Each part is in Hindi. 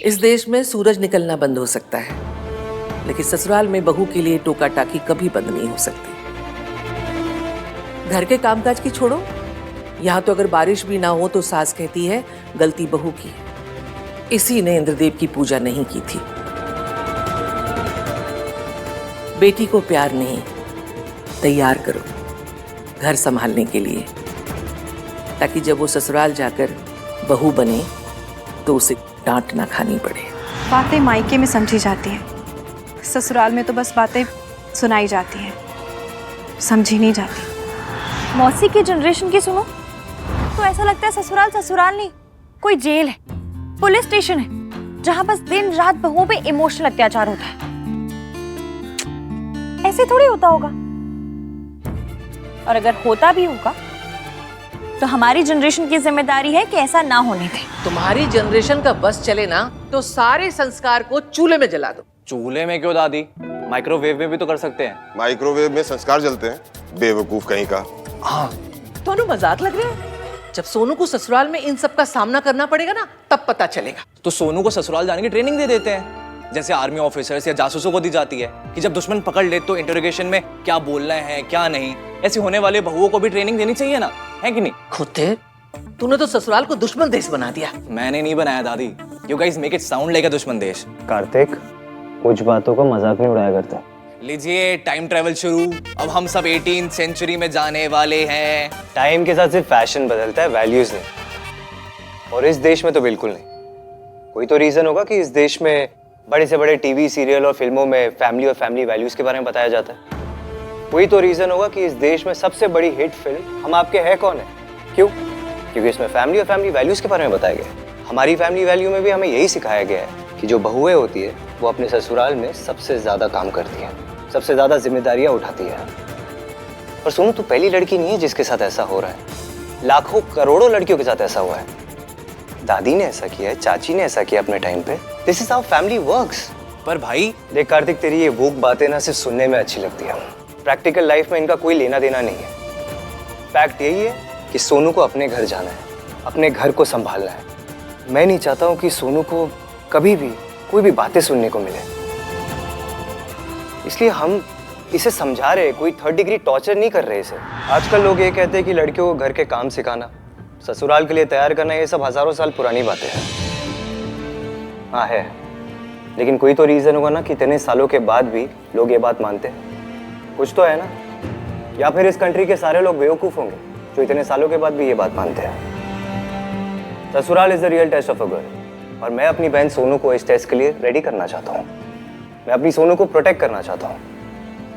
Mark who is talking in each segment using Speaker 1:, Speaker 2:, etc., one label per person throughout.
Speaker 1: इस देश में सूरज निकलना बंद हो सकता है, लेकिन ससुराल में बहू के लिए टोका टाकी कभी बंद नहीं हो सकती। घर के कामकाज की छोड़ो, यहाँ तो अगर बारिश भी ना हो तो सास कहती है गलती बहू की है। इसी ने इंद्रदेव की पूजा नहीं की थी। बेटी को प्यार नहीं, तैयार करो घर संभालने के लिए, ताकि जब वो ससुराल जाकर बहू बने तो उसे डांट ना खानी पड़े।
Speaker 2: बातें मायके में समझी जाती हैं, ससुराल में तो बस बातें सुनाई जाती हैं, समझी नहीं जाती।
Speaker 3: मौसी की जनरेशन की सुनो तो ऐसा लगता है ससुराल ससुराल नहीं, कोई जेल है, पुलिस स्टेशन है, जहां बस दिन रात बहुओं पे इमोशनल अत्याचार होता है। ऐसे थोड़ी होता होगा, और अगर होता भी होगा तो हमारी जनरेशन की जिम्मेदारी है कि ऐसा ना होने दें।
Speaker 1: तुम्हारी जनरेशन का बस चले ना तो सारे संस्कार को चूल्हे में जला दो।
Speaker 4: चूल्हे में क्यों दादी, माइक्रोवेव में भी तो कर सकते हैं।
Speaker 5: माइक्रोवेव में संस्कार जलते हैं, बेवकूफ कहीं का।
Speaker 4: हाँ
Speaker 1: दोनों मजाक लग रहे हैं। जब सोनू को ससुराल में इन सब का सामना करना पड़ेगा ना, तब पता चलेगा।
Speaker 4: तो सोनू को ससुराल जाने की ट्रेनिंग दे देते हैं, जैसे आर्मी ऑफिसर्स या जासूसों को दी जाती है कि जब दुश्मन पकड़ ले तो इंटरोगेशन में क्या बोलना है क्या नहीं। ऐसे होने वाले बहुओं को भी ट्रेनिंग देनी चाहिए ना, है कि नहीं?
Speaker 1: खुद तूने तो ससुराल को दुश्मन देश बना दिया।
Speaker 4: मैंने नहीं बनाया दादी, you guys make it sound like अ दुश्मन देश।
Speaker 6: कार्तिक, कुछ बातों को मजाक नहीं उड़ाया करता।
Speaker 4: लीजिए टाइम ट्रेवल शुरू। अब हम सब 18th सेंचुरी में जाने वाले हैं।
Speaker 6: टाइम के साथ सिर्फ फैशन बदलता है, वैल्यूज नहीं। और इस देश में तो बिल्कुल नहीं। कोई तो रीजन होगा कि इस देश में बड़े से बड़े टीवी सीरियल और फिल्मों में फैमिली और फैमिली वैल्यूज के बारे में बताया जाता है। कोई तो रीजन होगा कि इस देश में सबसे बड़ी हिट फिल्म हम आपके है कौन है। क्यों? क्योंकि इसमें फैमिली और फैमिली वैल्यूज के बारे में बताया गया है। हमारी फैमिली वैल्यू में भी हमें यही सिखाया गया है कि जो बहुएं होती है वो अपने ससुराल में सबसे ज्यादा काम करती है, सबसे ज्यादा जिम्मेदारियां उठाती है। और सुनो, तू पहली लड़की नहीं है जिसके साथ ऐसा हो रहा है। लाखों करोड़ों लड़कियों के साथ ऐसा हुआ है। दादी ने ऐसा किया है, चाची ने ऐसा किया अपने टाइम पे। This is how family works.
Speaker 4: पर भाई
Speaker 6: देख कार्तिक, तेरी ये वोक बातें ना सिर्फ सुनने में अच्छी लगती है, प्रैक्टिकल लाइफ में इनका कोई लेना देना नहीं है। फैक्ट यही है कि सोनू को अपने घर जाना है, अपने घर को संभालना है। मैं नहीं चाहता हूँ कि सोनू को कभी भी कोई भी बातें सुनने को मिले, इसलिए हम इसे समझा रहे, कोई 3rd डिग्री टॉर्चर नहीं कर रहे इसे। आजकल लोग ये कहते हैं कि लड़कियों को घर के काम सिखाना, ससुराल के लिए तैयार करना, ये सब हजारों साल पुरानी बातें हैं। हाँ है, लेकिन कोई तो रीजन होगा ना कि इतने सालों के बाद भी लोग ये बात मानते हैं। कुछ तो है ना, या फिर इस कंट्री के सारे लोग बेवकूफ होंगे जो इतने सालों के बाद भी ये बात मानते हैं। ससुराल is the real test of a girl, और मैं अपनी बहन सोनू को इस टेस्ट के लिए रेडी करना चाहता हूँ। मैं अपनी सोनू को प्रोटेक्ट करना चाहता हूँ।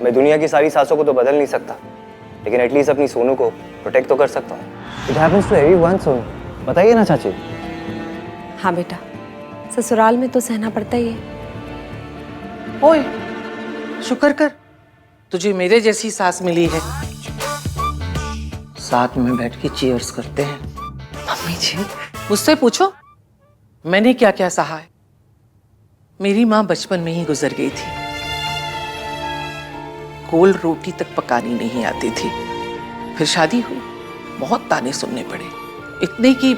Speaker 6: मैं दुनिया की सारी सासों को तो बदल नहीं सकता, लेकिन एटलीस्ट अपनी सोनू को प्रोटेक्ट तो कर सकता हूँ। It happens to everyone Sonu, बताइए ना चाची।
Speaker 3: हाँ बेटा, ससुराल में तो सहना पड़ता ही है।
Speaker 1: ओए, शुक्र कर तुझे मेरे जैसी सास मिली है। साथ में बैठ के चीयर्स करते हैं। मम्मी जी, मुझसे पूछो मैंने क्या क्या सहा है। मेरी माँ बचपन में ही गुजर गई थी। गोल रोटी तक पकानी नहीं आती थी। फिर शादी हुई, बहुत ताने सुनने पड़े, इतने कि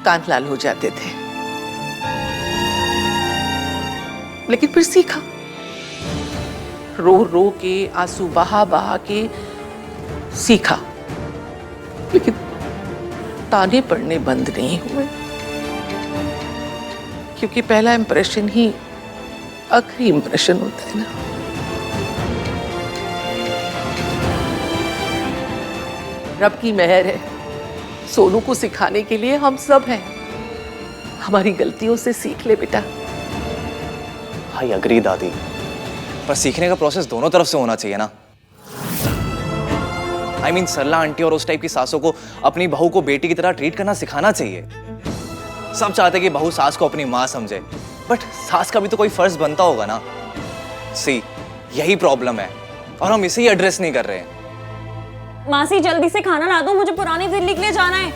Speaker 1: कान लाल हो जाते थे। लेकिन फिर सीखा, रो रो के, आंसू बहा बहा के सीखा। लेकिन ताने पड़ने बंद नहीं हुए, क्योंकि पहला इंप्रेशन ही आखिरी इंप्रेशन होता है ना। रब की मेहर है, सोनू को सिखाने के लिए हम सब हैं। हमारी गलतियों से सीख ले बेटा।
Speaker 4: आई अग्री दादी, पर सीखने का प्रोसेस दोनों तरफ से होना चाहिए ना। आई मीन सरला आंटी और उस टाइप की सासों को अपनी बहू को बेटी की तरह ट्रीट करना सिखाना चाहिए। सब चाहते कि बहू सास को अपनी माँ समझे, बट सास का भी तो कोई फर्ज बनता होगा ना। सी, यही प्रॉब्लम है और हम इसे ही एड्रेस नहीं कर रहे हैं।
Speaker 3: मासी जल्दी से खाना ला दो, मुझे पुरानी दिल्ली के लिए जाना है।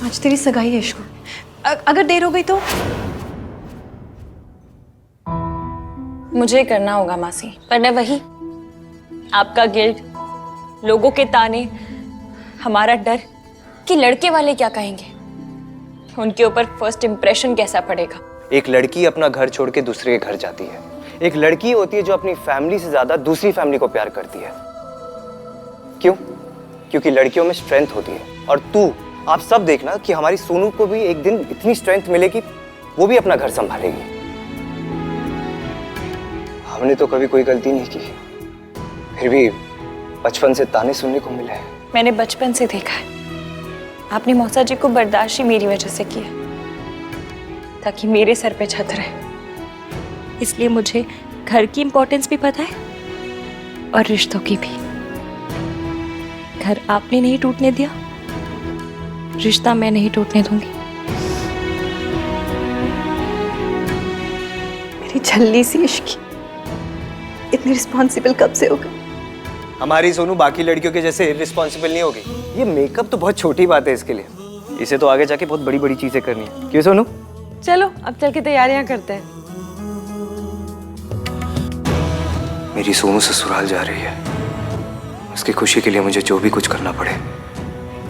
Speaker 2: आज तेरी सगाई है इश्कू, अगर देर हो गई तो?
Speaker 3: मुझे करना होगा मासी, पर वही आपका गिल्ट, लोगों के ताने, हमारा डर कि लड़के वाले क्या कहेंगे, उनके ऊपर फर्स्ट इंप्रेशन कैसा पड़ेगा।
Speaker 6: एक लड़की अपना घर छोड़ के दूसरे के घर जाती है। एक लड़की होती है जो अपनी फैमिली से ज्यादा दूसरी फैमिली को प्यार करती है। क्यों? क्योंकि लड़कियों में स्ट्रेंथ होती है। और तू, आप सब देखना कि हमारी सोनू को भी एक दिन इतनी स्ट्रेंथ मिलेगी, वो भी अपना घर संभालेगी। हमने तो कभी कोई गलती नहीं की, फिर भी बचपन से ताने सुनने को मिले हैं।
Speaker 3: मैंने बचपन से देखा है, आपने मौसा जी को बर्दाश्त ही मेरी वजह से किया, ताकि मेरे सर पे छत रहे। इसलिए मुझे घर की इंपॉर्टेंस भी पता है और रिश्तों की भी। घर आपने नहीं टूटने दिया, रिश्ता मैं नहीं टूटने दूंगी।
Speaker 2: मेरी छल्ली सी इश्क इतनी रिस्पॉन्सिबल कब से हो गई?
Speaker 6: हमारी सोनू बाकी लड़कियों के जैसे रिस्पॉन्सिबल नहीं होगी। ये मेकअप तो बहुत छोटी बात है इसके लिए, इसे तो आगे जाके बहुत बड़ी बड़ी चीजें करनी है। क्यों सोनू?
Speaker 3: चलो अब चल के तैयारियां करते हैं।
Speaker 6: मेरी सोनू ससुराल जा रही है, उसकी खुशी के लिए मुझे जो भी कुछ करना पड़े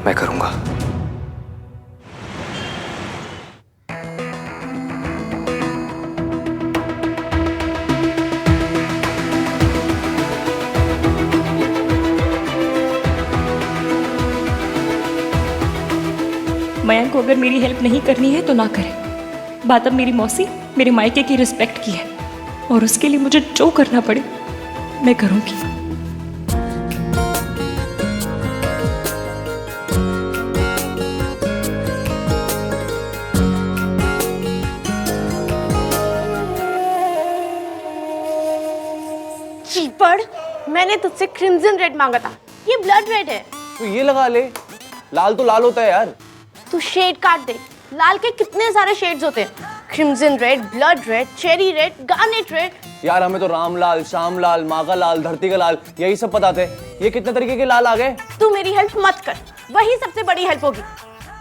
Speaker 6: मैं करूंगा।
Speaker 3: मयंक को अगर मेरी हेल्प नहीं करनी है तो ना करे। बात अब मेरी मौसी, मेरे मायके की रिस्पेक्ट की है, और उसके लिए मुझे जो करना पड़े मैं करूंगी।
Speaker 7: चीपड़, मैंने तुझसे क्रिम्सन रेड मांगा था, ये ब्लड रेड है।
Speaker 4: तो ये लगा ले, लाल तो लाल होता है यार।
Speaker 7: तू शेड काट दे, लाल के कितने सारे शेड्स होते हैं, crimson red, blood red, cherry red, garnet red.
Speaker 4: यार हमें तो राम लाल, श्याम लाल, माँ का लाल, धरती का लाल, यही सब पता थे। ये कितने तरीके के लाल आ गए।
Speaker 7: तू मेरी हेल्प मत कर, वही सबसे बड़ी हेल्प होगी।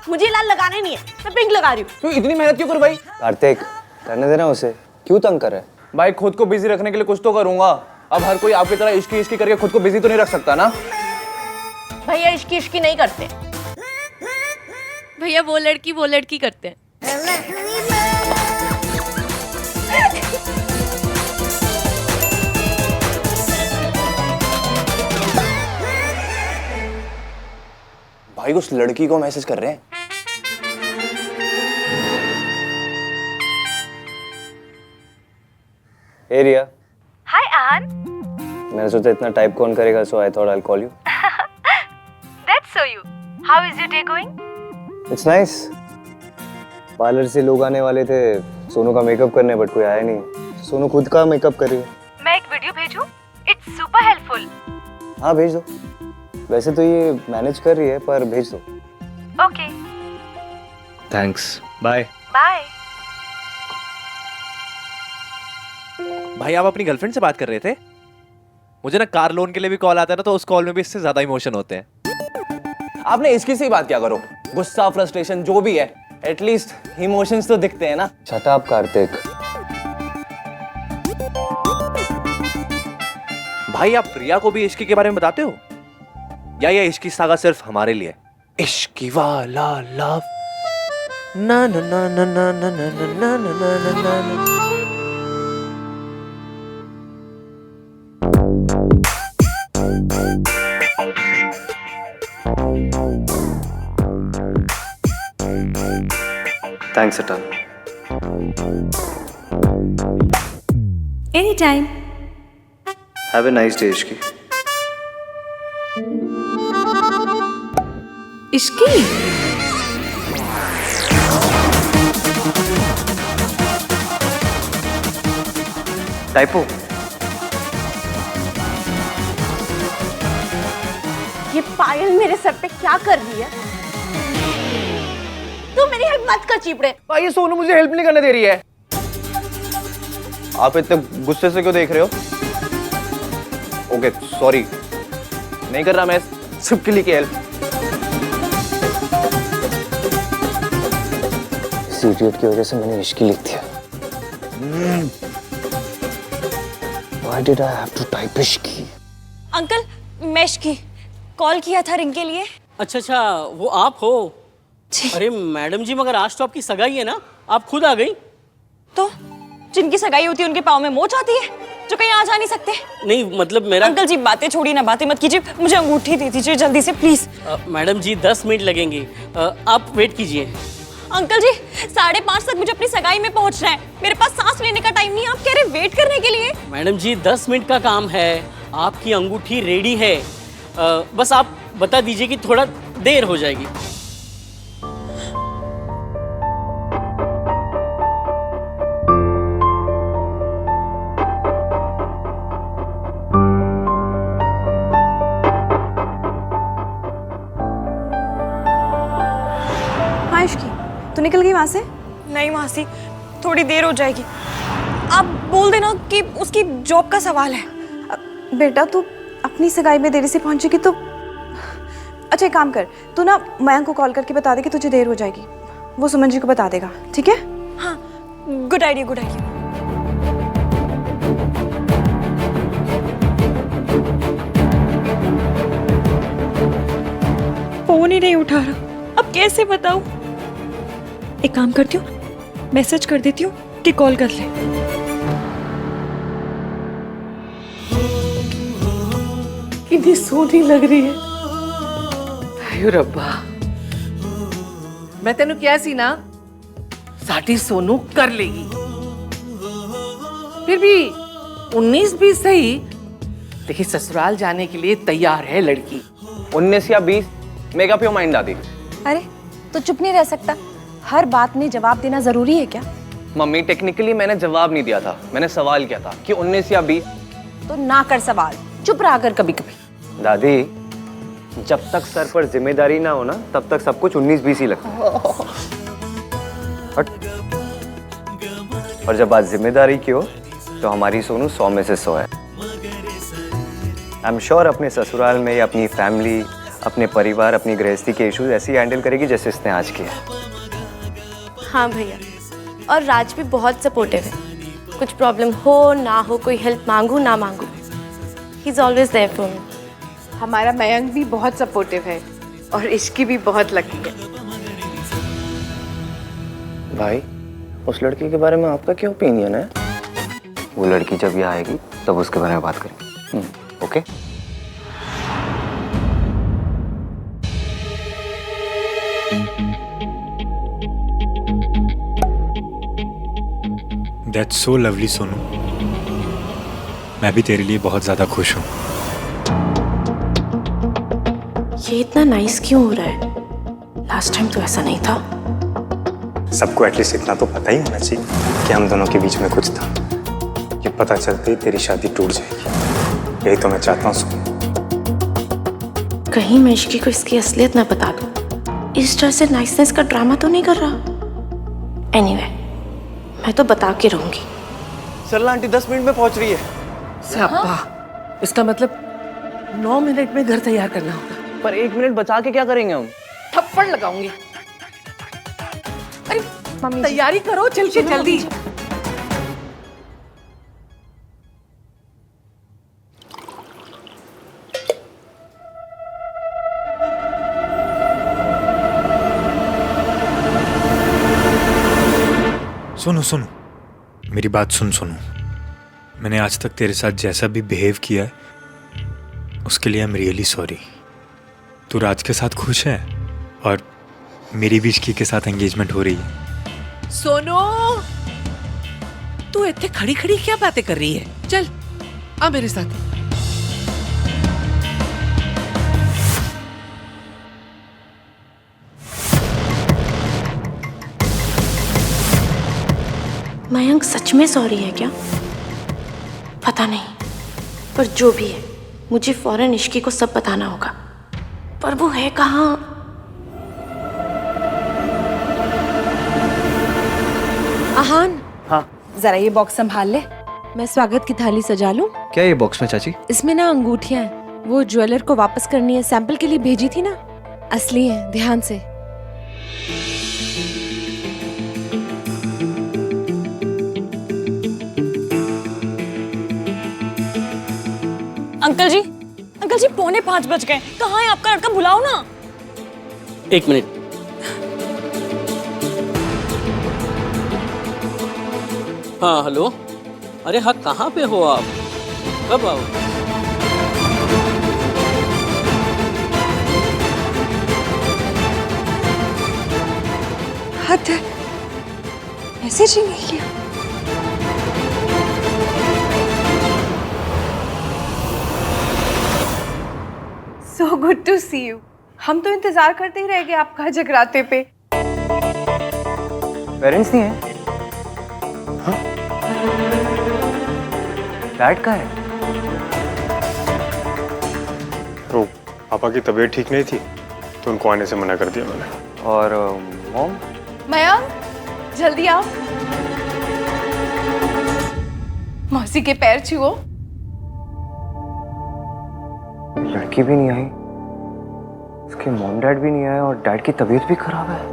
Speaker 7: मुझे लाल लगाने नहीं है, मैं पिंक लगा रही हूँ।
Speaker 4: तू इतनी मेहनत क्यों कर भाई?
Speaker 6: कार्तिक, करने देना उसे, क्यों तंग कर रहा है?
Speaker 4: भाई खुद को बिजी रखने के लिए कुछ तो करूंगा। अब हर कोई आपकी तरह इश्की इश्की करके खुद को बिजी तो नहीं रख सकता ना।
Speaker 7: भैया इश्की इश्की नहीं करते, भैया वो लड़की करते हैं।
Speaker 4: भाई उस लड़की को मैसेज कर रहे हैं।
Speaker 6: हे रिया।
Speaker 3: हाय आन।
Speaker 6: मैंने सोचा इतना टाइप कौन करेगा, so I thought I will call you.
Speaker 3: That's so you. How is your day going?
Speaker 6: It's nice. Parlour से लोग आने वाले थे सोनू का मेकअप करने, बट कोई आया नहीं। सोनू खुद का मेकअप कर रही है।
Speaker 3: मैं एक वीडियो भेजूं? It's super helpful.
Speaker 6: हाँ भेज दो। वैसे तो ये मैनेज कर रही है, पर भेज दो।
Speaker 3: ओके।
Speaker 6: Thanks, bye.
Speaker 3: बाय।
Speaker 8: भाई आप अपनी गर्लफ्रेंड से बात कर रहे थे? मुझे ना कार लोन के लिए भी कॉल आता है ना, तो उस कॉल में भी इससे ज्यादा इमोशन होते हैं।
Speaker 4: आपने इसकी से ही बात क्या करो, गुस्सा, फ्रस्ट्रेशन जो भी है, एटलीस्ट इमोशंस तो दिखते हैं ना।
Speaker 6: Shut up Kartik.
Speaker 8: भाई आप प्रिया को भी इश्की के बारे में बताते हो, या ये इश्की सागा सिर्फ हमारे लिए? इश्की वाला लव ना ना ना ना ना ना ना ना ना ना ना ना।
Speaker 6: Thanks Atal.
Speaker 3: Anytime.
Speaker 6: Have a nice day Ishki.
Speaker 3: Ishki?
Speaker 6: Typo.
Speaker 7: ये पायल मेरे सर पे क्या कर रही है? तू मेरी हेल्प मत कर चीपड़े।
Speaker 4: भाई ये सोनू मुझे हेल्प नहीं करने दे रही है। आप इतने गुस्से से क्यों देख रहे हो? ओके सॉरी, नहीं कर रहा मैं सबके लिए की हेल्प।
Speaker 6: इस इडियट की वजह से मैंने इश्की लिख दिया। Why did I have to type Ishki?
Speaker 3: Uncle मैं इश्की, कॉल किया था रिंग के लिए।
Speaker 9: अच्छा, वो आप हो?
Speaker 3: जी।
Speaker 9: अरे मैडम जी, मगर आज तो आपकी सगाई है ना, आप खुद आ गई।
Speaker 3: तो जिनकी सगाई होती है उनके पाँव में मोच आती है, जो कहीं आ जा नहीं सकते।
Speaker 9: नहीं मतलब मेरा
Speaker 3: अंकल जी बातें छोड़िए ना, बातें मत कीजिए, मुझे अंगूठी दे दीजिए जल्दी से प्लीज।
Speaker 9: मैडम जी 10 मिनट लगेंगे, आप वेट कीजिए।
Speaker 3: अंकल जी 5:30 तक मुझे अपनी सगाई में पहुंचना है, मेरे पास सांस लेने का टाइम नहीं है, आप कह रहे वेट करने के लिए।
Speaker 9: मैडम जी 10 मिनट का काम है, आपकी अंगूठी रेडी है, बस आप बता दीजिए कि थोड़ा देर हो जाएगी।
Speaker 2: हाँ इश्की, तू निकल गई वहाँ से?
Speaker 3: नहीं मासी, थोड़ी देर हो जाएगी। आप बोल देना कि उसकी जॉब का सवाल है।
Speaker 2: बेटा तू अपनी सगाई में देरी से पहुंचेगी तो अच्छा एक काम कर, तू ना मयंक को कॉल करके बता दे कि तुझे देर हो जाएगी, वो सुमन जी को बता देगा, ठीक है?
Speaker 3: हाँ, good idea, good idea. Phone ही नहीं उठा रहा, अब कैसे बताऊं? एक काम करती हूँ, मैसेज कर देती हूँ कि कॉल कर ले।
Speaker 1: कितनी सोनी लग रही है। आयो रब्बा, मैं तेनू क्या सी ना, साडी सोनू कर लेगी। फिर भी 19-20 सही, लेकिन ससुराल जाने के लिए तैयार है लड़की।
Speaker 6: 19 या 20 मेगा प्योर माइंड दादी।
Speaker 7: अरे तो चुप नहीं रह सकता, हर बात में जवाब देना जरूरी है क्या?
Speaker 6: मम्मी टेक्निकली मैंने जवाब नहीं दिया था, मैंने सवाल किया था कि 19 या 20।
Speaker 7: तो ना कर सवाल, चुप रहा कर कभी कभी।
Speaker 6: दादी जब तक सर पर जिम्मेदारी ना हो ना, तब तक सब कुछ 19-20 ही लगता है। और जब बात जिम्मेदारी की हो तो हमारी सोनू 100 में से 100 है। आई एम श्योर अपने ससुराल में या अपनी फैमिली, अपने परिवार, अपनी गृहस्थी के इश्यूज ऐसे ही हैंडल करेगी जैसे इसने आज किया।
Speaker 7: हाँ भैया, और राज भी बहुत सपोर्टिव है, कुछ प्रॉब्लम हो ना हो, कोई हेल्प मांगू ना मांगू, he is always there for me.
Speaker 2: हमारा मयंक भी बहुत सपोर्टिव है और इश्की भी बहुत लकी है।
Speaker 6: भाई उस लड़की के बारे में आपका क्या ओपिनियन है? वो लड़की जब यहाँ आएगी तब उसके बारे में बात करेंगे। Okay?
Speaker 10: That's so lovely Sonu, मैं भी तेरे लिए बहुत ज्यादा खुश हूँ।
Speaker 7: ये इतना नाइस क्यों हो रहा है? लास्ट टाइम तो ऐसा नहीं था।
Speaker 10: सबको एटलीस्ट इतना तो पता ही होना चाहिए कि हम दोनों के बीच में कुछ था। ये पता चलते ही तेरी शादी टूट जाएगी, यही तो मैं चाहता हूँ सोनू।
Speaker 7: कहीं मैं इश्की को इसकी असलियत ना बता दूं, इस तरह से नाइसनेस का ड्रामा तो नहीं कर रहा। एनीवे, मैं तो बता के रहूंगी।
Speaker 6: सरला आंटी 10 मिनट में पहुंच रही है।
Speaker 1: सापा, इसका मतलब 9 मिनट में घर तैयार करना होगा।
Speaker 6: पर 1 मिनट बचा के क्या करेंगे हम?
Speaker 1: थप्पड़ लगाऊंगी। अरे मम्मी तैयारी करो, चल के जल्दी।
Speaker 10: सुनो सुनो, मेरी बात सुन सोनू। मैंने आज तक तेरे साथ जैसा भी बिहेव किया है उसके लिए आई एम रियली सॉरी। तू राज के साथ खुश है और मेरी भी इश्की के साथ एंगेजमेंट हो रही है।
Speaker 1: सोनू, तू इतने खड़ी खड़ी क्या बातें कर रही है? चल आ मेरे साथ।
Speaker 7: मयंक सच में सॉरी है क्या? पता नहीं, पर जो भी है मुझे फौरन इश्की को सब बताना होगा। पर वो है कहाँ?
Speaker 11: आहान,
Speaker 6: हाँ
Speaker 11: जरा ये बॉक्स संभाल ले, मैं स्वागत की थाली सजा लूं।
Speaker 6: क्या ये बॉक्स में चाची?
Speaker 11: इसमें ना अंगूठियां हैं, वो ज्वेलर को वापस करनी है, सैंपल के लिए भेजी थी ना, असली है, ध्यान से।
Speaker 3: अंकल जी अंकल जी 4:45 बज गए, कहाँ है आपका लड़का? बुलाओ ना।
Speaker 9: एक मिनट। हाँ हेलो। अरे हाँ, कहाँ पे हो आप? कब आओ?
Speaker 2: हद है, मैसेज ही नहीं किया। So good to see you. हम तो इंतजार करते ही रह गए आपका जगराते पे।
Speaker 6: पेरेंट्स नहीं है? हाँ? डैड का है?
Speaker 10: तो पापा की तबीयत ठीक नहीं थी तो उनको आने से मना कर दिया मैंने।
Speaker 6: और मॉम?
Speaker 2: मयंक, जल्दी आओ। मौसी के पैर छुओ।
Speaker 6: लड़की भी नहीं आई, उसके मॉम डैड भी नहीं आए और डैड की तबीयत भी खराब है।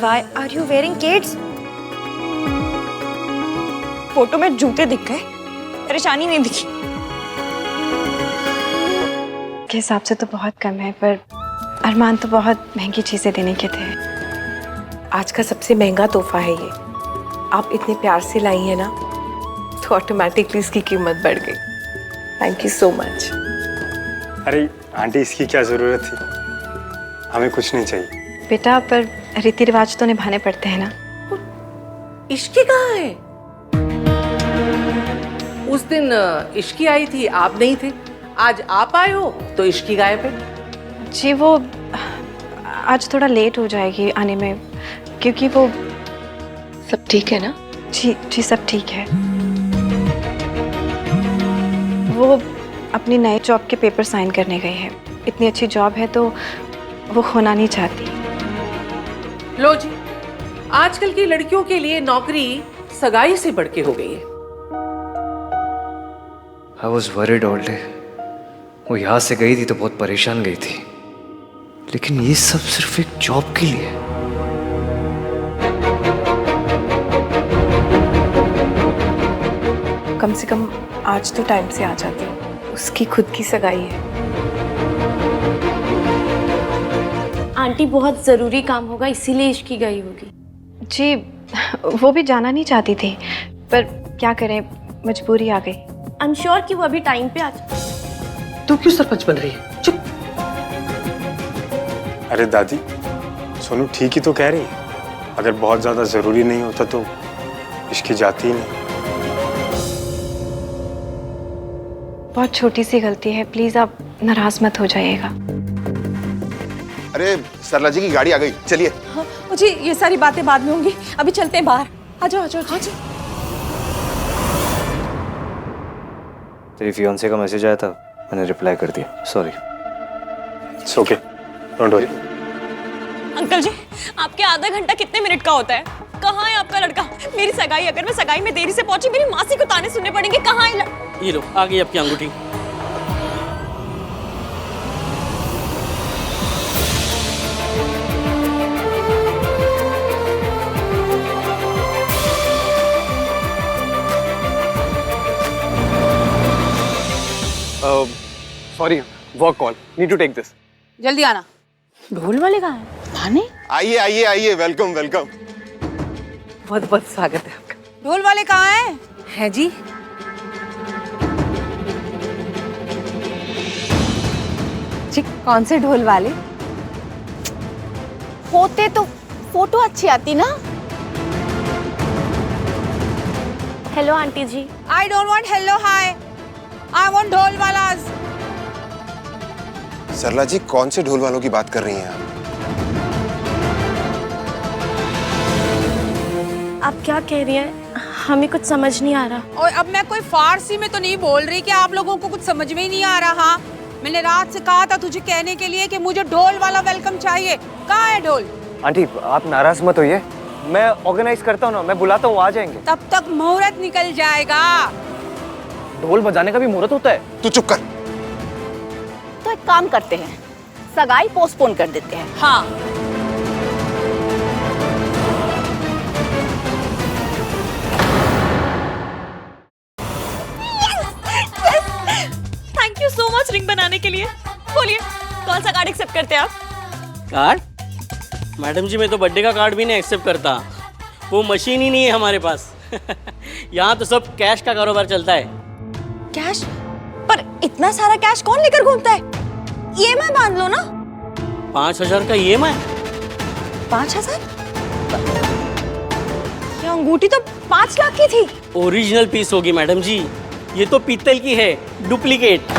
Speaker 3: Why are you wearing kids? Photo में जूते दिख गए, परेशानी नहीं दिखी।
Speaker 2: के हिसाब से तो बहुत कम है, पर अरमान तो बहुत महंगी चीजें देने के थे।
Speaker 1: आज का सबसे महंगा तोहफा है ये। आप इतने प्यार से लाई है ना, तो ऑटोमेटिकली इसकी कीमत बढ़ गई। Thank you so much.
Speaker 10: अरे आंटी, इसकी क्या जरूरत थी? हमें कुछ नहीं चाहिए।
Speaker 2: बेटा, पर रीति रिवाज तो निभाने पड़ते हैं ना।
Speaker 1: इश्की कहाँ है? उस दिन इश्की आई थी, आप नहीं थे। आज आप आए हो तो इश्की गायब है।
Speaker 2: जी वो आज थोड़ा लेट हो जाएगी आने में, क्योंकि वो।
Speaker 1: सब ठीक है ना?
Speaker 2: जी जी, सब ठीक है। वो अपनी नए जॉब के पेपर साइन करने गई है। इतनी अच्छी जॉब है तो वो खोना नहीं चाहती।
Speaker 1: लो जी, आजकल की लड़कियों के लिए नौकरी सगाई से बढ़ के हो गई है।
Speaker 6: I was worried all day. वो यहाँ से गई थी तो बहुत परेशान गई थी, लेकिन ये सब सिर्फ एक जॉब के लिए।
Speaker 2: कम से कम आज तो टाइम से आ जाती। उसकी खुद की सगाई है।
Speaker 7: आंटी बहुत ज़रूरी काम होगा इसीलिए इश्की गई होगी।
Speaker 2: जी वो भी जाना नहीं चाहती थी, पर क्या करें, मजबूरी आ गई।
Speaker 7: आई एम श्योर कि वो अभी टाइम पे आ जाए।
Speaker 1: तू क्यों सरपंच बन रही है? चुप।
Speaker 10: अरे दादी, सोनू ठीक ही तो कह रही है। अगर बहुत ज्यादा जरूरी नहीं होता तो इसकी जाती ही नहीं।
Speaker 2: बहुत छोटी सी गलती है, प्लीज आप नाराज मत हो जाइएगा।
Speaker 5: अरे सरला जी की गाड़ी आ गई, चलिए।
Speaker 3: हाँ, मुझे ये सारी बातें बाद में होंगी, अभी चलते हैं बाहर। आ जाओ आ जाओ। हाँ जी।
Speaker 6: तेरी फियांसे का मैसेज आया था, मैंने रिप्लाई कर दिया। Sorry.
Speaker 10: It's okay, don't worry.
Speaker 3: Uncle ji, आपके आधा घंटा कितने मिनट का होता है? कहाँ है आपका लड़का? मेरी सगाई, अगर मैं सगाई में देरी से पहुंची मेरी मासी को ताने सुनने पड़ेंगे। कहाँ है
Speaker 9: ये लो, आ गई आपकी अंगूठी।
Speaker 6: Sorry, work call, need to take this.
Speaker 12: जल्दी आना।
Speaker 7: ढोल वाले कहाँ हैं? थाने?
Speaker 5: आइए आइए आइए, वेलकम वेलकम।
Speaker 1: बहुत बहुत स्वागत है आपका।
Speaker 12: ढोल वाले कहाँ हैं?
Speaker 1: है जी।
Speaker 12: जी कौन से ढोल वाले?
Speaker 7: होते तो फोटो अच्छी आती ना। Hello aunty ji.
Speaker 12: I don't want hello hi, I want dhol वालास।
Speaker 5: सरला जी, कौन से ढोल वालों की बात कर रही हैं आप?
Speaker 7: आप क्या कह रही हैं? हमें कुछ समझ नहीं आ रहा।
Speaker 12: और अब मैं कोई फारसी में तो नहीं बोल रही कि आप लोगों को कुछ समझ में ही नहीं आ रहा। मैंने रात से कहा था तुझे कहने के लिए कि मुझे ढोल वाला वेलकम चाहिए। कहाँ है ढोल?
Speaker 6: आंटी आप नाराज मत होइए, मैं ऑर्गेनाइज करता हूँ ना, मैं बुलाता हूँ, आ जाएंगे।
Speaker 12: तब तक मुहूर्त निकल जाएगा।
Speaker 4: ढोल बजाने का भी मुहूर्त होता है?
Speaker 5: तू चुप कर।
Speaker 13: तो एक काम करते हैं, सगाई पोस्टपोन कर देते हैं।
Speaker 12: हाँ,
Speaker 3: thank you so much ring बनाने के लिए। बोलिए कौन सा कार्ड एक्सेप्ट करते हैं आप?
Speaker 9: कार्ड? मैडम जी मैं तो बर्थडे का कार्ड भी नहीं एक्सेप्ट करता, वो मशीन ही नहीं है हमारे पास। यहाँ तो सब कैश का कारोबार चलता है।
Speaker 3: कैश? पर इतना सारा कैश कौन लेकर घूमता है? EMI बांध लो ना।
Speaker 9: 5,000 का EMI?
Speaker 3: 5,000? ये अंगूठी तो 5 लाख की थी।
Speaker 9: ओरिजिनल पीस होगी मैडम जी, ये तो पीतल की है, डुप्लीकेट।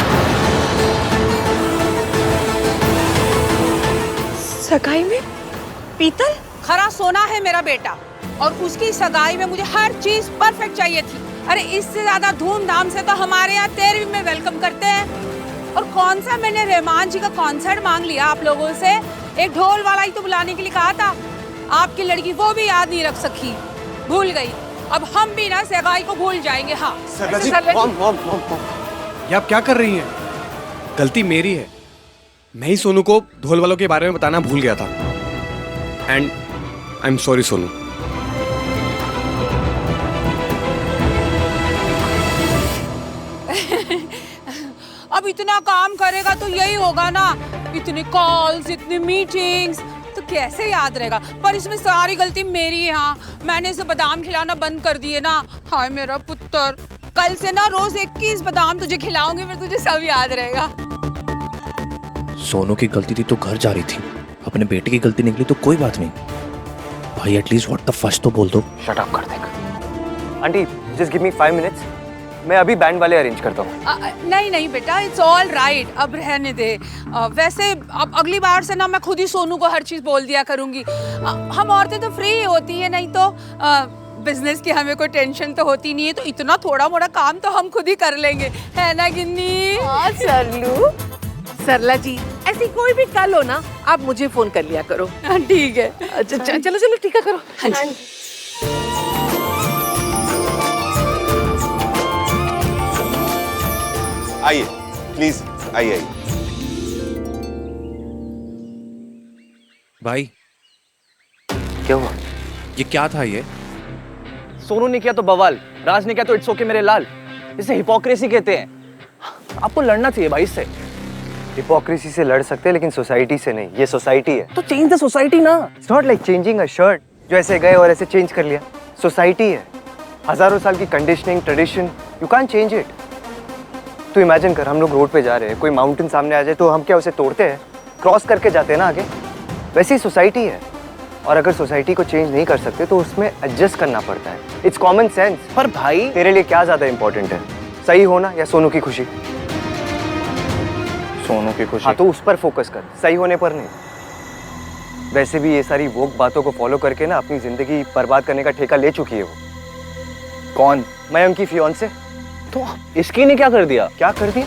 Speaker 3: सगाई में पीतल?
Speaker 12: खरा सोना है मेरा बेटा, और उसकी सगाई में मुझे हर चीज परफेक्ट चाहिए थी। अरे इससे ज्यादा धूमधाम से तो हमारे यहाँ 13वीं में वेलकम करते हैं। और कौन सा मैंने रहमान जी का कॉन्सर्ट मांग लिया आप लोगों से, एक ढोल वाला ही तो बुलाने के लिए कहा था। आपकी लड़की वो भी याद नहीं रख सकी, भूल गई। अब हम भी ना सगाई को भूल जाएंगे। हाँ
Speaker 5: सरला जी,
Speaker 14: ये आप क्या कर रही हैं? गलती मेरी है, मैं ही सोनू को ढोल वालों के बारे में बताना भूल गया था। And I am sorry Sonu.
Speaker 12: अब इतना काम करेगा तो यही होगा ना, इतने कॉल्स, इतनी मीटिंग्स, तो कैसे याद रहेगा। पर इसमें सारी गलती मेरी है। हाँ, मैंने इसे बादाम खिलाना बंद कर दिए ना। हाय मेरा पुत्र, कल से ना रोज 21 बादाम तुझे खिलाऊंगी, फिर तुझे सब याद रहेगा।
Speaker 8: सोनू की गलती थी तो घर जा रही थी, अपने बेटे की गलती निकली तो कोई बात नहीं। भाई एटलीस्ट व्हाट द फर्स्ट तो बोल दो।
Speaker 6: शट अप कर देगा। Aunty just give me 5 minutes, मैं अभी बैंड वाले अरेंज करता हूँ।
Speaker 12: नहीं नहीं बेटा, इट्स ऑल राइट, अब रहने दे। वैसे अब अगली बार से ना मैं खुद ही सोनू को हर चीज बोल दिया करूंगी। हम औरतें तो फ्री होती है, नहीं तो बिजनेस की हमें कोई टेंशन तो होती नहीं है, तो इतना थोड़ा मोड़ा काम तो हम खुद ही कर लेंगे, है ना गिन्नी?
Speaker 1: हाँ सरलू, सरला जी ऐसी कोई भी कल हो ना, आप मुझे फोन कर लिया करो।
Speaker 12: ठीक है।
Speaker 1: अच्छा चलो चलो ठीक है करो।
Speaker 12: हाँ जी।
Speaker 5: आइए प्लीज, आइए।
Speaker 8: भाई
Speaker 6: क्या हुआ?
Speaker 8: ये क्या था? ये
Speaker 4: सोनू ने किया तो बवाल, राज ने किया तो इट्स ओके मेरे लाल। इसे हिपोक्रेसी कहते हैं। आपको लड़ना चाहिए भाई इससे।
Speaker 6: हिपोक्रेसी से लड़ सकते हैं लेकिन सोसाइटी से नहीं, ये सोसाइटी है।
Speaker 4: तो चेंज द सोसाइटी ना।
Speaker 6: It's not like changing a shirt, जो ऐसे गए और ऐसे चेंज कर लिया। सोसाइटी है, हजारों साल की conditioning, tradition, you can't change it. तो इमेजिन कर, हम लोग रोड पे जा रहे हैं, कोई माउंटेन सामने आ जाए तो हम क्या उसे तोड़ते हैं? क्रॉस करके जाते हैं ना आगे। वैसे ही सोसाइटी है, और अगर सोसाइटी को चेंज नहीं कर सकते तो उसमें एडजस्ट करना पड़ता है। It's common sense.
Speaker 4: पर भाई
Speaker 6: तेरे लिए क्या ज्यादा इंपॉर्टेंट है, सही होना या सोनू की खुशी?
Speaker 4: सोनू की खुशी।
Speaker 6: हाँ तो उस पर फोकस कर, सही होने पर नहीं। वैसे भी ये सारी वोक बातों को फॉलो करके ना अपनी जिंदगी बर्बाद करने का ठेका ले चुकी है वो।
Speaker 4: कौन?
Speaker 6: मयंक की फियांसे।
Speaker 4: तो इसकी ने क्या कर दिया?
Speaker 6: क्या कर दिया?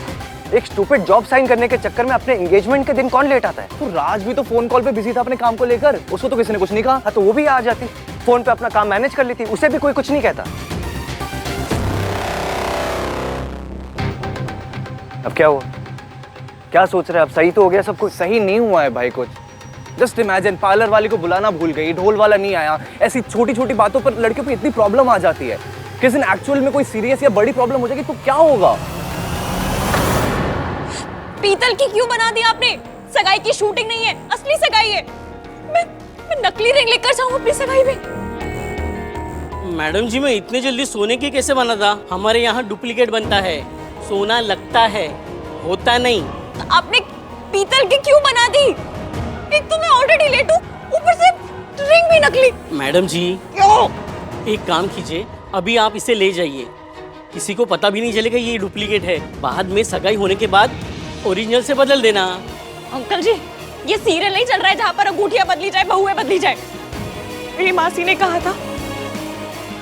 Speaker 6: एक स्टूपिड जॉब साइन करने के चक्कर में अपने एंगेजमेंट के दिन कौन लेट आता है?
Speaker 4: तो राज भी तो फोन कॉल पे बिजी था अपने काम को लेकर, उसको तो किसी ने कुछ नहीं कहा।
Speaker 6: हाँ तो वो भी आ जाती, फोन पे अपना काम मैनेज कर लेती, उसे भी कोई कुछ नहीं कहता। अब क्या हुआ? क्या सोच रहे हैं? अब सही तो हो गया सब कुछ?
Speaker 4: सही नहीं हुआ है भाई कुछ। जस्ट इमेजिन, पार्लर वाली को बुलाना भूल गई, ढोल वाला नहीं आया। ऐसी छोटी छोटी बातों पर लड़कियों को इतनी प्रॉब्लम आ जाती है। किसी दिन एक्चुअल में कोई सीरियस या बड़ी प्रॉब्लम हो जाएगी तो क्या होगा?
Speaker 3: पीतल की क्यों बना दी आपने? सगाई की शूटिंग नहीं है, असली सगाई है। मैं नकली रिंग लेकर जाऊं अपनी सगाई में?
Speaker 9: मैडम जी मैं इतने जल्दी सोने की कैसे बना था? हमारे यहाँ डुप्लीकेट बनता है, सोना लगता है, होता नहीं।
Speaker 3: तो आपने पीतल की क्यों बना दी? एक तो मैं ऑलरेडी लेट हूँ, ऊपर से रिंग भी नकली।
Speaker 9: मैडम जी क्यों? एक काम कीजिए, अभी आप इसे ले जाइए, किसी को पता भी नहीं चलेगा ये डुप्लीकेट है। बाद में सगाई होने के बाद ओरिजिनल से बदल देना।
Speaker 3: अंकल जी ये सीरियल नहीं चल रहा है जहाँ पर अंगूठियाँ बदली जाए, बहुएं बदली जाए। मेरी मासी ने कहा था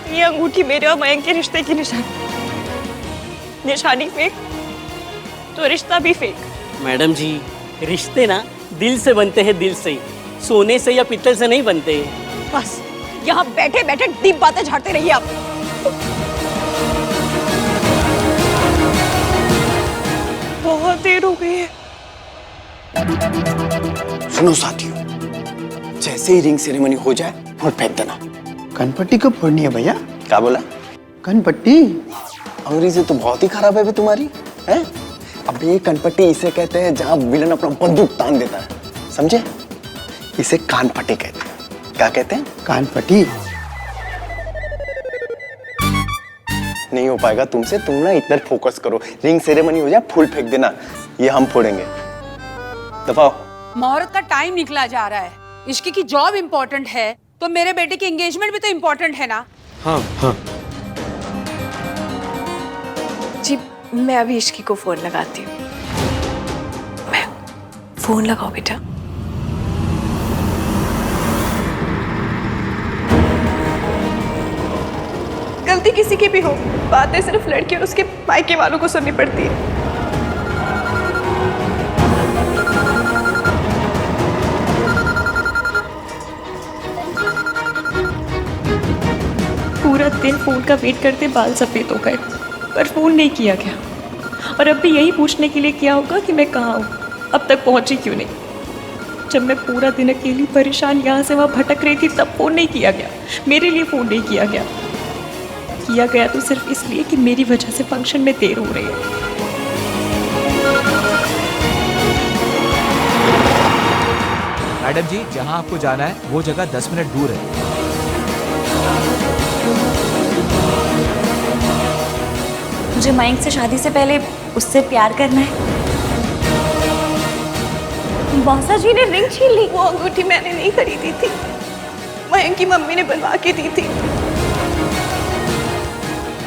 Speaker 3: ये अंगूठी मेरे और मयंक के रिश्ते की निशानी फेक तो रिश्ता भी फेक।
Speaker 9: मैडम जी, रिश्ते ना दिल से बनते हैं, दिल से ही, सोने से या पीतल से नहीं बनते।
Speaker 13: बस यहाँ बैठे बैठे डीप बातें झाड़ते रहिए आप।
Speaker 3: बहुत देर हो गई है।
Speaker 15: सुनो साथियों, जैसे ही रिंग सेरेमनी हो जाए फूल फेंक देना।
Speaker 16: कनपट्टी कब फोड़नी है भैया?
Speaker 15: क्या बोला?
Speaker 16: कनपट्टी?
Speaker 15: अंग्रेजी तो बहुत ही खराब है बे तुम्हारी, हैं? अब ये कनपट्टी इसे कहते हैं जहाँ विलन अपना बंदूक तान देता है, समझे? इसे कानपट्टी कहते हैं। क्या कहते हैं?
Speaker 16: कानपट्टी।
Speaker 15: नहीं हो पाएगा तुमसे, तुम ना इधर फोकस करो। रिंग सेरेमनी हो जाए फूल फेंक देना, ये हम फोड़ेंगे। दफाओ।
Speaker 12: मुहूर्त का टाइम निकला जा रहा है। इश्की की जॉब इम्पोर्टेंट है तो मेरे बेटे की एंगेजमेंट भी तो इम्पोर्टेंट है ना।
Speaker 14: हाँ हाँ
Speaker 11: जी, मैं अभी इश्की को फोन लगाती हूँ। मैं फोन लगाओ बेटा।
Speaker 2: गलती किसी की भी हो, बातें सिर्फ लड़की और उसके मायके वालों को सुननी पड़ती है।
Speaker 3: पूरा दिन फोन का वेट करते बाल सफेद हो गए, पर फोन नहीं किया गया। और अब भी यही पूछने के लिए किया होगा कि मैं कहाँ हूँ, अब तक पहुँची क्यों नहीं। जब मैं पूरा दिन अकेली परेशान यहाँ से वहाँ भटक रही थी तब फोन नहीं किया गया, मेरे लिए फोन नहीं किया गया। किया गया तो सिर्फ इसलिए कि मेरी वजह से फंक्शन में देर हो रही है।
Speaker 17: मैडम जी, जहां आपको जाना है वो जगह 10 मिनट दूर है।
Speaker 3: मुझे मयंक से शादी से पहले उससे प्यार करना है।
Speaker 2: मौसा जी ने रिंग छीन ली। वो अंगूठी मैंने नहीं खरीदी थी, मयंक की मम्मी ने बनवा के दी थी।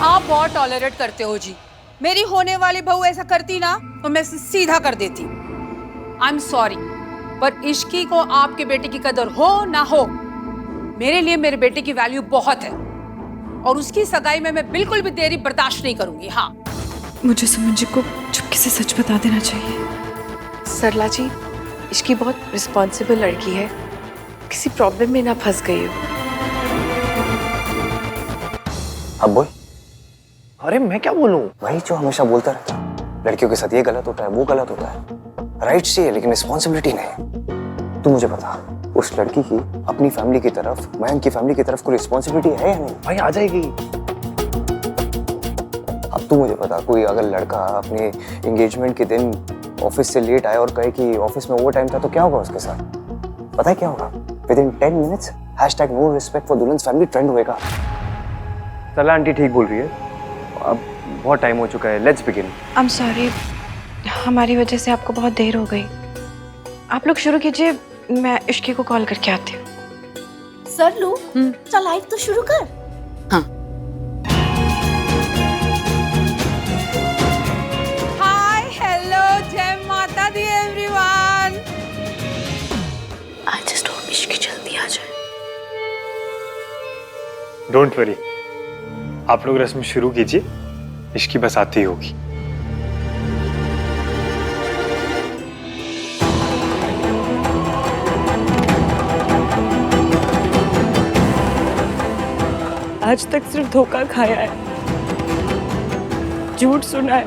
Speaker 12: आप बहुत टॉलरेट करते हो जी। मेरी होने वाली बहू ऐसा करती ना तो मैं सीधा कर देती। आई एम सॉरी, पर इश्की को आपके बेटे की कदर हो ना हो, मेरे लिए मेरे बेटे की वैल्यू बहुत है और उसकी सगाई में मैं बिल्कुल भी देरी बर्दाश्त नहीं करूंगी। हाँ,
Speaker 11: मुझे सुमन जी को चुपके से सच बता देना चाहिए। सरला जी, इश्की बहुत रिस्पॉन्सिबल लड़की है, किसी प्रॉब्लम में ना फंस गई हो।
Speaker 6: अब बोल। अरे मैं क्या बोलूं? वही जो हमेशा बोलता रहता है, लड़कियों के साथ ये गलत होता है, वो गलत होता है। राइट्स चाहिए लेकिन रिस्पॉन्सिबिलिटी नहीं। तू मुझे बता, उस लड़की की अपनी फैमिली की तरफ, मयंक की फैमिली की तरफ कोई रिस्पॉन्सिबिलिटी है या नहीं? भाई आ जाएगी। अब तू मुझे बता, कोई अगर लड़का अपने एंगेजमेंट के दिन ऑफिस से लेट आए और कहे कि ऑफिस में ओवर टाइम था, तो क्या होगा उसके साथ? पता है क्या होगा? Within 10 minutes #no respect for दुल्हन फैमिली ट्रेंड होएगा। चला आंटी ठीक बोल रही है, अब बहुत टाइम हो चुका है, let's begin.
Speaker 2: I am sorry, हमारी वजह से आपको बहुत देर हो गई। आप लोग शुरू कीजिए, मैं इश्की को कॉल करके आती हूँ।
Speaker 13: सर लू, चल लाइव तो शुरू कर। हाँ।
Speaker 12: हाय, हेलो, जय माता दी everyone.
Speaker 7: I just hope Ishki जल्दी आ जाए।
Speaker 10: डोंट वरी, आप लोग रस्म शुरू कीजिए, इश्की बस आती ही होगी।
Speaker 3: आज तक सिर्फ धोखा खाया है, झूठ सुना है,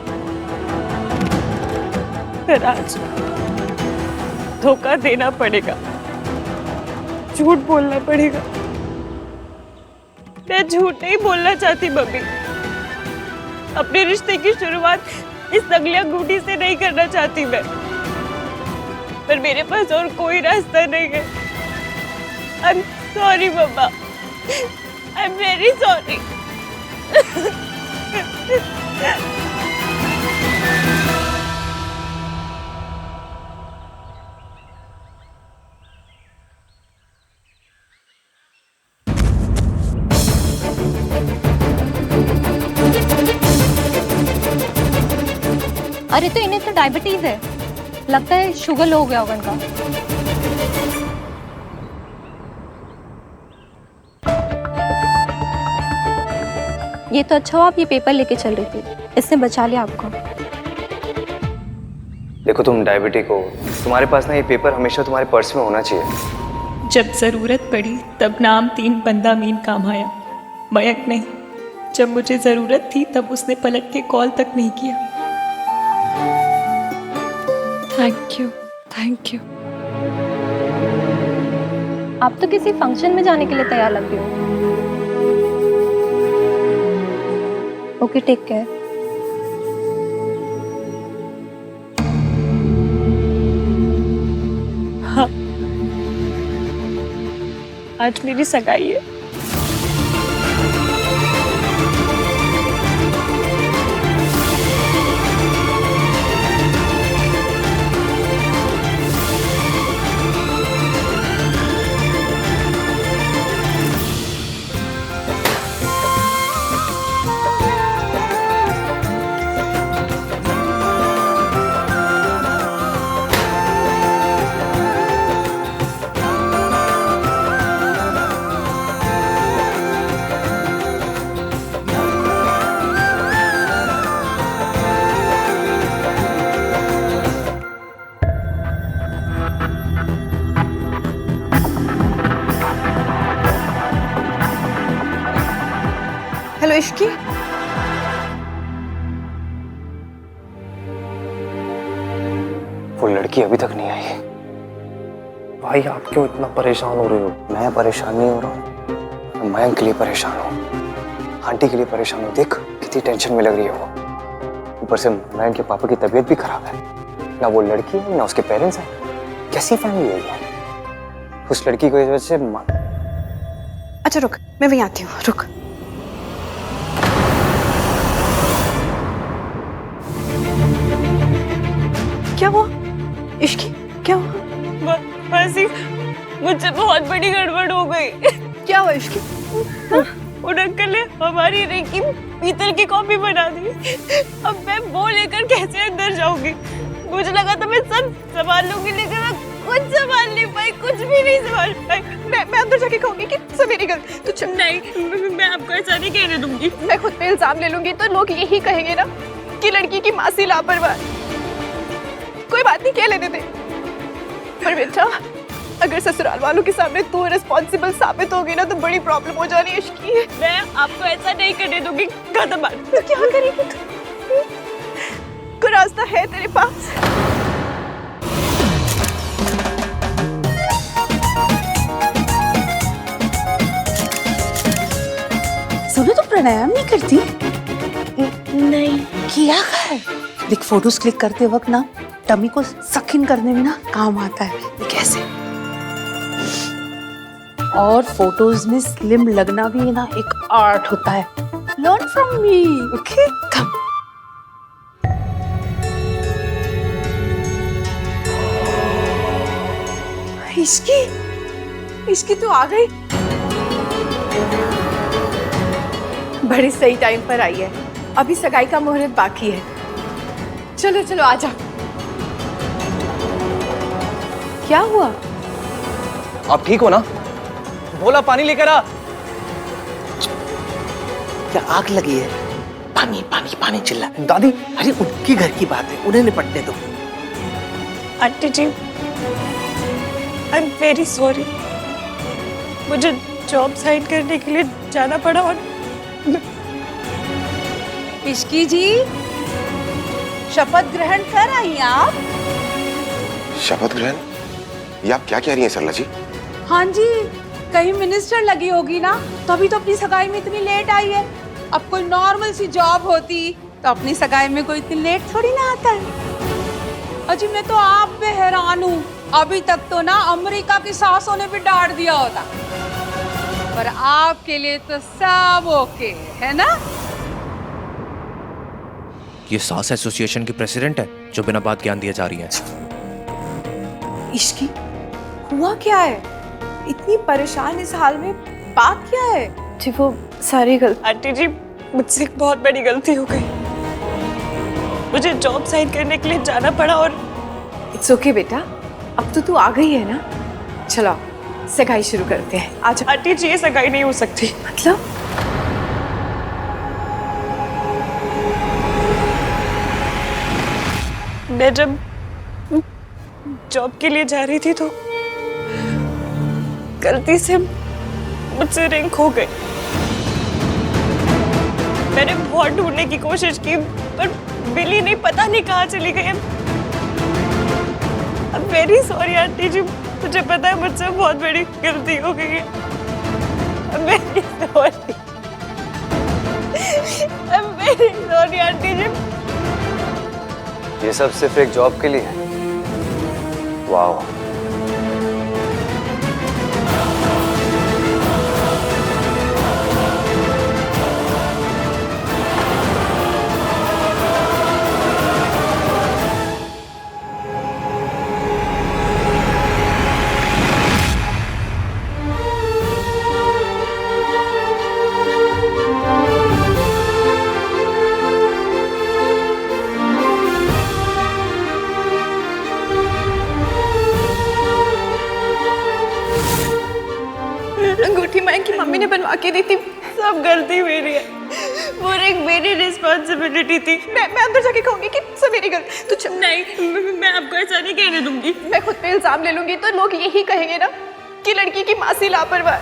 Speaker 3: पर आज धोखा देना पड़ेगा, झूठ बोलना पड़ेगा। मैं झूठ नहीं बोलना चाहती मम्मी। अपने रिश्ते की शुरुआत इस नकली अंगूठी से नहीं करना चाहती मैं, पर मेरे पास और कोई रास्ता नहीं है। आई एम सॉरी मम्मा, आई एम वेरी सॉरी।
Speaker 18: अरे तो इन्हें तो डायबिटीज है, लगता है शुगर लो हो गया होगा इनका। ये तो अच्छा हुआ आप ये पेपर लेके चल रही थी, इसने बचा लिया आपको।
Speaker 6: देखो तुम डायबिटिक हो, तुम्हारे पास ना ये पेपर हमेशा तुम्हारे पर्स में होना चाहिए।
Speaker 3: जब ज़रूरत पड़ी तब नाम 3 बंदा मीन काम आया, मयंक नहीं। जब मुझे ज़रूरत थी तब उसने पलट के कॉल तक नहीं किया। Thank you, thank you.
Speaker 18: आप तो किसी फंक्शन में जाने के लिए तैयार लग रही हो। Okay, take care.
Speaker 3: हाँ, आज मेरी सगाई है।
Speaker 2: हेलो इश्की।
Speaker 6: वो लड़की अभी तक नहीं आई। भाई आप क्यों इतना परेशान हो रहे हो? मैं परेशान नहीं हो रहा हूँ, मयंक के लिए परेशान हूँ, आंटी के लिए परेशान हूँ। देख कितनी टेंशन में लग रही है वो। ऊपर से मयंक के पापा की तबीयत भी खराब है। ना वो लड़की है ना उसके पेरेंट्स हैं। कैसी फैमिली है ये? उस लड़की की वजह से
Speaker 2: अच्छा रुक, मैं वहीं आती हूँ, रुक। क्या हुआ इश्की, क्या हुआ?
Speaker 3: बस ही मुझसे बहुत बड़ी गड़बड़ हो गई।
Speaker 2: क्या हुआ इश्की?
Speaker 3: उन अंकल ने हमारी रिंग की पीतल की कॉपी बना दी। अब मैं वो लेकर कैसे अंदर जाऊंगी? मुझे लगा था मैं सब संभाल लूंगी, लेकिन मैं कुछ संभाल नहीं पाई, कुछ भी नहीं संभाल पाई।
Speaker 2: मैं अंदर जाके कहूंगी कि सब मेरी गलती। तू चल।
Speaker 3: नहीं, मैं आपको ऐसा नहीं कहने दूंगी।
Speaker 2: मैं खुद पे इल्जाम ले लूंगी तो लोग यही कहेंगे ना कि लड़की की मासी लापरवाह। कोई बात नहीं, कह लेने दे। पर बेटा, अगर ससुराल वालों के सामने तू रिस्पॉन्सिबल साबित होगी ना तो बड़ी प्रॉब्लम हो जानी है इश्की।
Speaker 3: मैं आपको ऐसा नहीं करने दूंगी। कदम बात।
Speaker 2: तो क्या करेगी तू? कोई रास्ता है तेरे पास?
Speaker 12: सुनो, तो प्राणायाम नहीं करती?
Speaker 7: नहीं
Speaker 12: किया कर। देख, फोटोज क्लिक करते वक्त ना टमी को सकिन करने में ना काम आता है। ये कैसे? और फोटोज में स्लिम लगना भी ना एक आर्ट होता है। Learn from me, okay? Come. Ishki तू आ गई। बड़ी सही टाइम पर आई है। अभी सगाई का मुहूर्त बाकी है। चलो चलो आजा। क्या हुआ?
Speaker 4: आप ठीक हो ना? बोला पानी लेकर आ।
Speaker 1: क्या आग लगी है? पानी पानी पानी चिल्ला। दादी, अरे उनकी घर की बात है, उन्हें निपटने दो।
Speaker 3: Aunty ji, I am very sorry. मुझे जॉब साइन करने के लिए जाना पड़ा। और
Speaker 12: इश्की जी, शपथ ग्रहण कर आई आप?
Speaker 5: शपथ ग्रहण? ये आप क्या कह रही हैं सरला जी?
Speaker 12: हाँ जी, कहीं मिनिस्टर लगी होगी ना, तभी तो अपनी सगाई में इतनी लेट आई है। अब कोई नॉर्मल सी जॉब होती तो अपनी सगाई में कोई इतनी लेट थोड़ी ना आता है। अजी मैं तो आप पे हैरान हूँ। अभी तक तो ना अमेरिका की सासों ने भी डांट दिया होता, पर आपके लिए तो सब ओके है ना?
Speaker 8: ये सास एसोसिएशन की प्रेसिडेंट है जो बिना बात ज्ञान दिए जा रही है।
Speaker 2: इश्की, हुआ क्या है? इतनी परेशान इस हाल में, बात क्या है? जी वो सारी गलती।
Speaker 3: आंटी जी, मुझसे एक बहुत बड़ी गलती हो गई। मुझे जॉब साइन करने के लिए जाना पड़ा। और
Speaker 2: इट्स ओके बेटा, अब तो तू आ गई है ना। चलो सगाई शुरू करते हैं। आज
Speaker 3: आंटी जी, ये सगाई नहीं हो सकती।
Speaker 2: मतलब?
Speaker 3: मैं जब जॉब के लिए जा रही थी तो गलती से मुझसे रिंग खो गई। मैंने बहुत ढूंढने की कोशिश की पर मिली नहीं, पता नहीं कहाँ चली गई। I'm very sorry आंटी जी, मुझे पता है मुझसे बहुत बड़ी गलती हो गई है। I'm very sorry। I'm very sorry aunty ji.
Speaker 6: ये सब सिर्फ एक जॉब के लिए है? वाह।
Speaker 2: अंगूठी माँ की मम्मी ने बनवा के दी थी।
Speaker 3: सब गलती मेरी है, वो एक मेरी रिस्पॉन्सिबिलिटी थी।
Speaker 2: मैं अंदर जाके कहूंगी कि सब मेरी गलती। तू चुप।
Speaker 3: नहीं, मैं आपको ऐसा नहीं कहने दूंगी।
Speaker 2: मैं खुद पे इल्जाम ले लूंगी तो लोग यही कहेंगे ना कि लड़की की मासी लापरवाह।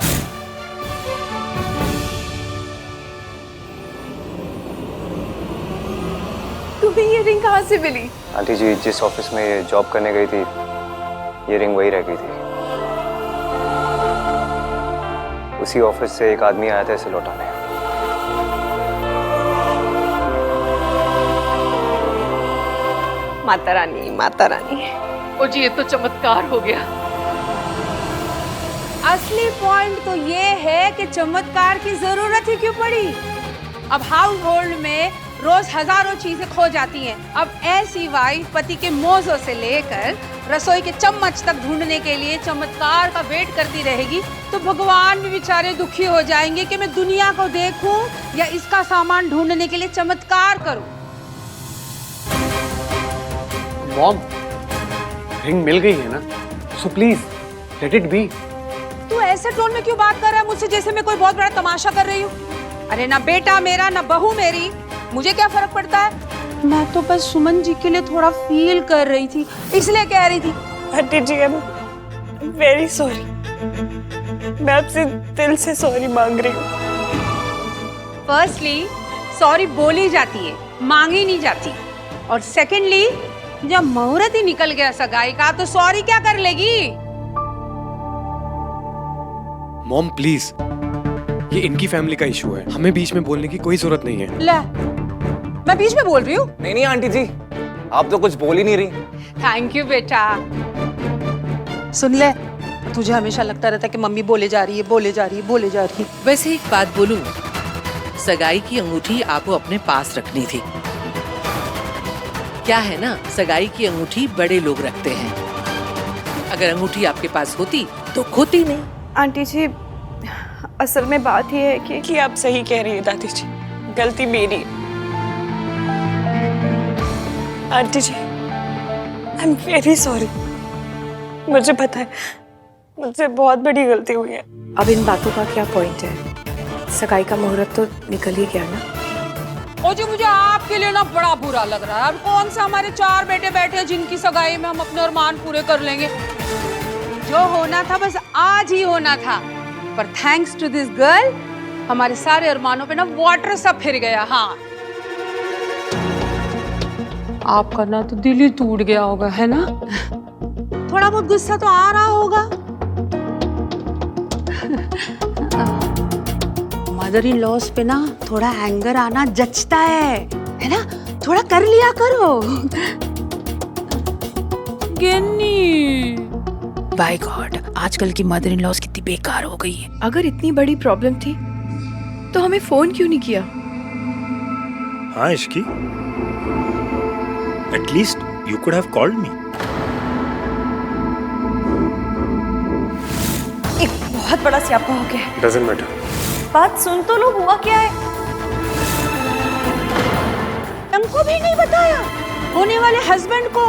Speaker 2: तुम्हें ये रिंग कहाँ से मिली?
Speaker 6: आंटी जी, जिस ऑफिस में ये जॉब करने गई थी ये रिंग वही रह गई थी। उसी ऑफिस से एक आदमी आया था इसे लौटाने।
Speaker 2: माता रानी, माता रानी। ओ जी, ये तो चमत्कार हो गया।
Speaker 12: असली पॉइंट तो ये है कि चमत्कार की जरूरत ही क्यों पड़ी। अब हाउस होल्ड में रोज हजारों चीजें खो जाती हैं। अब ऐसी वाइफ पति के मोज़ों से लेकर रसोई के चम्मच तक ढूंढने के लिए चमत्कार का वेट करती रहेगी तो भगवान भी बेचारे दुखी हो जाएंगे कि मैं दुनिया को देखूं या इसका सामान ढूंढने के लिए चमत्कार करूं।
Speaker 14: मॉम, रिंग मिल गई है ना, so please let it be.
Speaker 12: तू ऐसे टोन में क्यों बात कर रहा है मुझसे, जैसे मैं कोई बहुत बड़ा तमाशा कर रही हूँ। अरे ना बेटा मेरा ना बहू मेरी, मुझे क्या फर्क पड़ता है। मैं तो बस सुमन जी के लिए थोड़ा फील कर रही थी, इसलिए कह रही थी।
Speaker 3: Aunty ji, I am very sorry. मैं आपसे दिल से सॉरी मांग रही हूँ।
Speaker 12: फर्स्टली सॉरी बोली जाती है, मांगी नहीं जाती। और सेकेंडली जब मुहूर्त ही निकल गया सगाई का तो सॉरी क्या कर लेगी।
Speaker 14: मॉम प्लीज, ये इनकी फैमिली का इशू है, हमें बीच में बोलने की कोई जरूरत नहीं है।
Speaker 12: ले, मैं बीच में बोल रही हूँ?
Speaker 4: नहीं आंटी जी, आप तो कुछ बोल ही नहीं रही।
Speaker 12: थैंक यू बेटा। सुन ले, तुझे हमेशा लगता रहता है कि मम्मी बोले जा रही है, बोले जा रही है, बोले जा रही है।
Speaker 1: वैसे एक बात बोलूं, सगाई की अंगूठी आपको अपने पास रखनी थी। क्या है ना, सगाई की अंगूठी बड़े लोग रखते हैं। अगर अंगूठी आपके पास होती तो खोती नहीं।
Speaker 2: आंटी जी, असल में बात ये है कि
Speaker 3: आप सही कह रही है दादी जी, गलती मेरी है। Aunty ji, I am very sorry. मुझे पता है मुझसे बहुत बड़ी गलती हुई है।
Speaker 11: अब इन बातों का क्या पॉइंट है, सगाई का मुहूर्त तो निकल ही गया ना।
Speaker 12: ओ जी, मुझे आपके लिए ना बड़ा बुरा लग रहा है। अब कौन सा हमारे 4 बेटे बैठे हैं जिनकी सगाई में हम अपने अरमान पूरे कर लेंगे। जो होना था बस आज ही होना था, पर थैंक्स टू दिस गर्ल हमारे सारे अरमानों पे ना वाटर सा फिर गया। हाँ, आपका ना तो दिल ही टूट गया होगा, है ना। थोड़ा बहुत गुस्सा तो आ रहा होगा। मदर इन लॉस पे ना थोड़ा एंगर आना जचता है ना। थोड़ा कर लिया करो। गिन्नी,
Speaker 11: बाय गॉड, आजकल की मदर इन लॉस कितनी बेकार हो गई है। अगर इतनी बड़ी प्रॉब्लम थी तो हमें फोन क्यों नहीं किया?
Speaker 10: हाँ Ishki, at least you could have called me.
Speaker 3: एक बहुत बड़ा स्यापा हो गया है।
Speaker 14: Doesn't matter.
Speaker 3: बात सुन तो लो, हुआ क्या है।
Speaker 12: हमको भी नहीं बताया, होने वाले हस्बैंड को।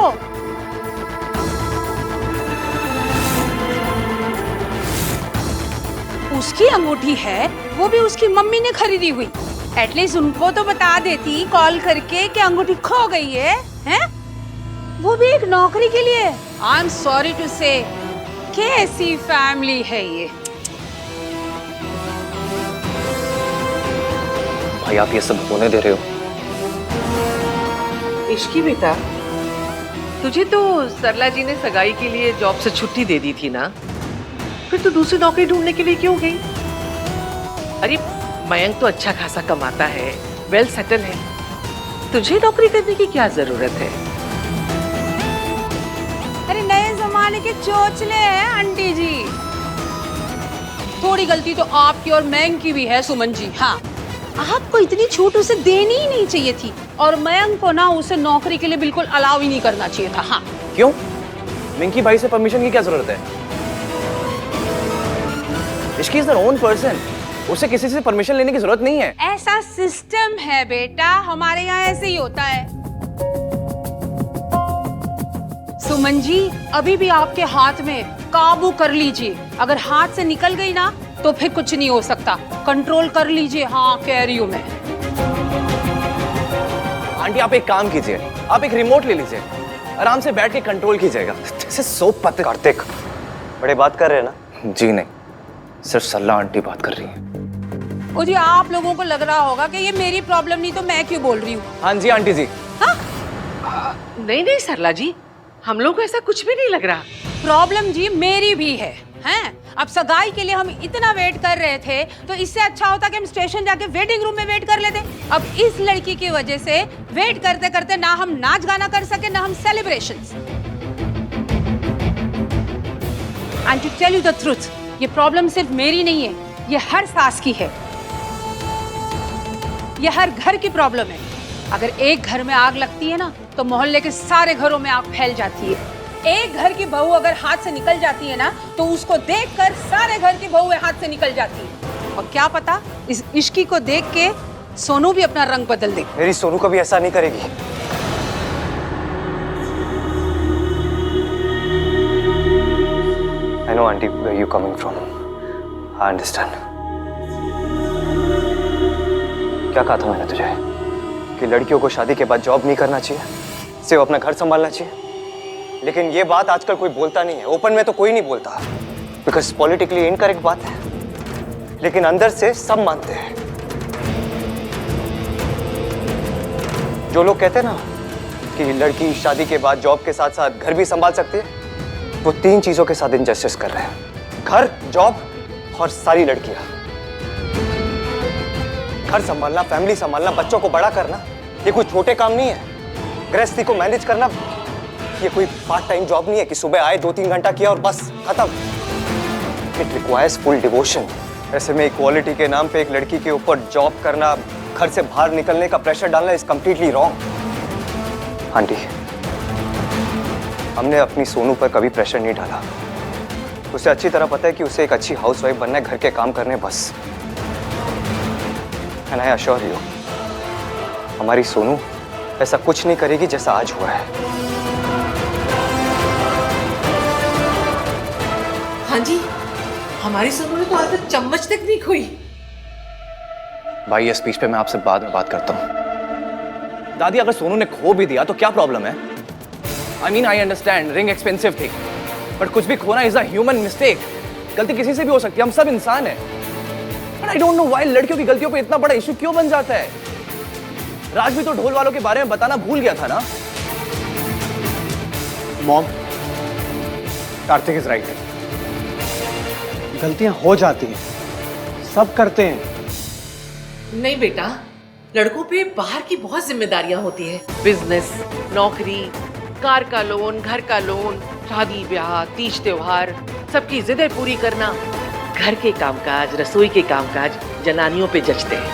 Speaker 12: उसकी अंगूठी है, वो भी उसकी मम्मी ने खरीदी हुई। एटलीस्ट उनको तो बता देती कॉल करके कि अंगूठी खो गई है, हैं? वो भी एक नौकरी के लिए। आई एम सॉरी टू से, कैसी फैमिली है ये।
Speaker 4: भाई आप ये सब होने दे रहे हो?
Speaker 1: इश्की बेटा, तुझे तो सरला जी ने सगाई के लिए जॉब से छुट्टी दे दी थी ना, फिर तू दूसरी नौकरी ढूंढने के लिए क्यों गई? अरे मयंक तो अच्छा खासा कमाता है, वेल सेटल है, तुझे नौकरी करने की क्या जरूरत है?
Speaker 12: अरे नए जमाने के चोचले हैं आंटी जी। थोड़ी गलती तो आपकी और मयंक की भी है सुमन जी। हाँ, आपको इतनी छूट उसे देनी ही नहीं चाहिए थी, और मयंक को ना उसे नौकरी के लिए बिल्कुल अलाउ ही नहीं करना चाहिए था। हाँ।
Speaker 4: क्यों? मिंकी भाई से परमिशन की क्या जरूरत है? Ishki is their own person, उसे किसी से परमिशन लेने की जरूरत नहीं है।
Speaker 12: ऐसा सिस्टम है बेटा, हमारे यहाँ ऐसे ही होता है। सुमन जी, अभी भी आपके हाथ में, काबू कर लीजिए। अगर हाथ से निकल गई ना तो फिर कुछ नहीं हो सकता, कंट्रोल कर लीजिए। हाँ, कह रही हूँ मैं।
Speaker 4: आंटी आप एक काम कीजिए, आप एक रिमोट ले लीजिए, आराम से बैठ के कंट्रोल कीजिएगा। जैसे सोप पत्ते।
Speaker 6: कार्तिक, बड़े बात कर रहे हैं ना?
Speaker 4: जी नहीं, सिर्फ सरला आंटी बात कर रही है।
Speaker 12: ओ जी, आप लोगों को लग रहा होगा कि ये मेरी प्रॉब्लम नहीं तो मैं क्यों बोल रही हूँ।
Speaker 4: हाँ जी आंटी जी।
Speaker 12: हाँ?
Speaker 1: नहीं नहीं सरला जी, हम लोग को ऐसा कुछ भी नहीं लग रहा।
Speaker 12: प्रॉब्लम जी मेरी भी है। हैं? अब सगाई के लिए हम इतना वेट कर रहे थे, तो इससे अच्छा होता कि हम स्टेशन जाके वेटिंग रूम में वेट कर लेते। अब इस लड़की की वजह से वेट करते करते ना हम नाच गाना कर सके, ना हम celebrations. And to tell you the truth, ये प्रॉब्लम सिर्फ मेरी नहीं है, ये हर सास की है, ये हर घर की प्रॉब्लम है। अगर एक घर में आग लगती है ना, तो मोहल्ले के सारे घरों में आग फैल जाती है। एक घर की बहू अगर हाथ से निकल जाती है ना, तो उसको देखकर सारे घर की बहुएं हाथ से निकल जाती है। और क्या पता, इस इश्की को देख के सोनू भी अपना रंग बदल दे।
Speaker 6: मेरी सोनू कभी ऐसा नहीं करेगी। I know auntie where you coming from. I understand. क्या कहा था मैंने तुझे कि लड़कियों को शादी के बाद जॉब नहीं करना चाहिए, सिर्फ अपना घर संभालना चाहिए। लेकिन ये बात आजकल कोई बोलता नहीं है, ओपन में तो कोई नहीं बोलता, बिकॉज पॉलिटिकली इनकरेक्ट बात है, लेकिन अंदर से सब मानते हैं। जो लोग कहते हैं ना कि लड़की शादी के बाद जॉब के साथ साथ घर भी संभाल सकती है, वो तीन चीजों के साथ इनजस्टिस कर रहे हैं: घर, जॉब और सारी लड़कियां। घर संभालना, फैमिली संभालना, बच्चों को बड़ा करना, ये कोई छोटे काम नहीं है। गृहस्थी को मैनेज करना, ये कोई पार्ट टाइम जॉब नहीं है कि सुबह आए 2-3 घंटा किया और बस खत्म। It requires full devotion. ऐसे में इक्वालिटी के नाम पे एक लड़की के ऊपर जॉब करना, घर से बाहर निकलने का प्रेशर डालना इज कंप्लीटली रॉन्ग। आंटी, हमने अपनी सोनू पर कभी प्रेशर नहीं डाला। उसे अच्छी तरह पता है कि उसे एक अच्छी हाउसवाइफ बनना है, घर के काम करने बस। एंड आई अश्योर यू, हमारी सोनू ऐसा कुछ नहीं करेगी जैसा आज हुआ है।
Speaker 1: हाँ जी, हमारी सोनू ने तो आज तक चम्मच तक नहीं खोई।
Speaker 4: भाई ये स्पीच पे मैं आपसे बाद में बात करता हूँ। दादी, अगर सोनू ने खो भी दिया तो क्या प्रॉब्लम है? I mean I understand ring expensive थी, बट कुछ भी खोना इज अ ह्यूमन मिस्टेक। गलती किसी से भी हो सकती है, हम सब इंसान हैं। But I don't know why लड़कियों की गलतियों पे इतना बड़ा इशू क्यों बन जाता है। राज भी तो ढोल वालों के बारे में बताना भूल गया था ना।
Speaker 14: Mom, Kartik is right. गलतियां हो जाती हैं, सब करते हैं।
Speaker 1: नहीं बेटा, लड़कों पे बाहर की बहुत जिम्मेदारियां होती है। बिजनेस, नौकरी, कार का लोन, घर का लोन, शादी ब्याह, तीज त्योहार, सबकी जिदें पूरी करना। घर के कामकाज, रसोई के कामकाज जनानियों पे जचते हैं।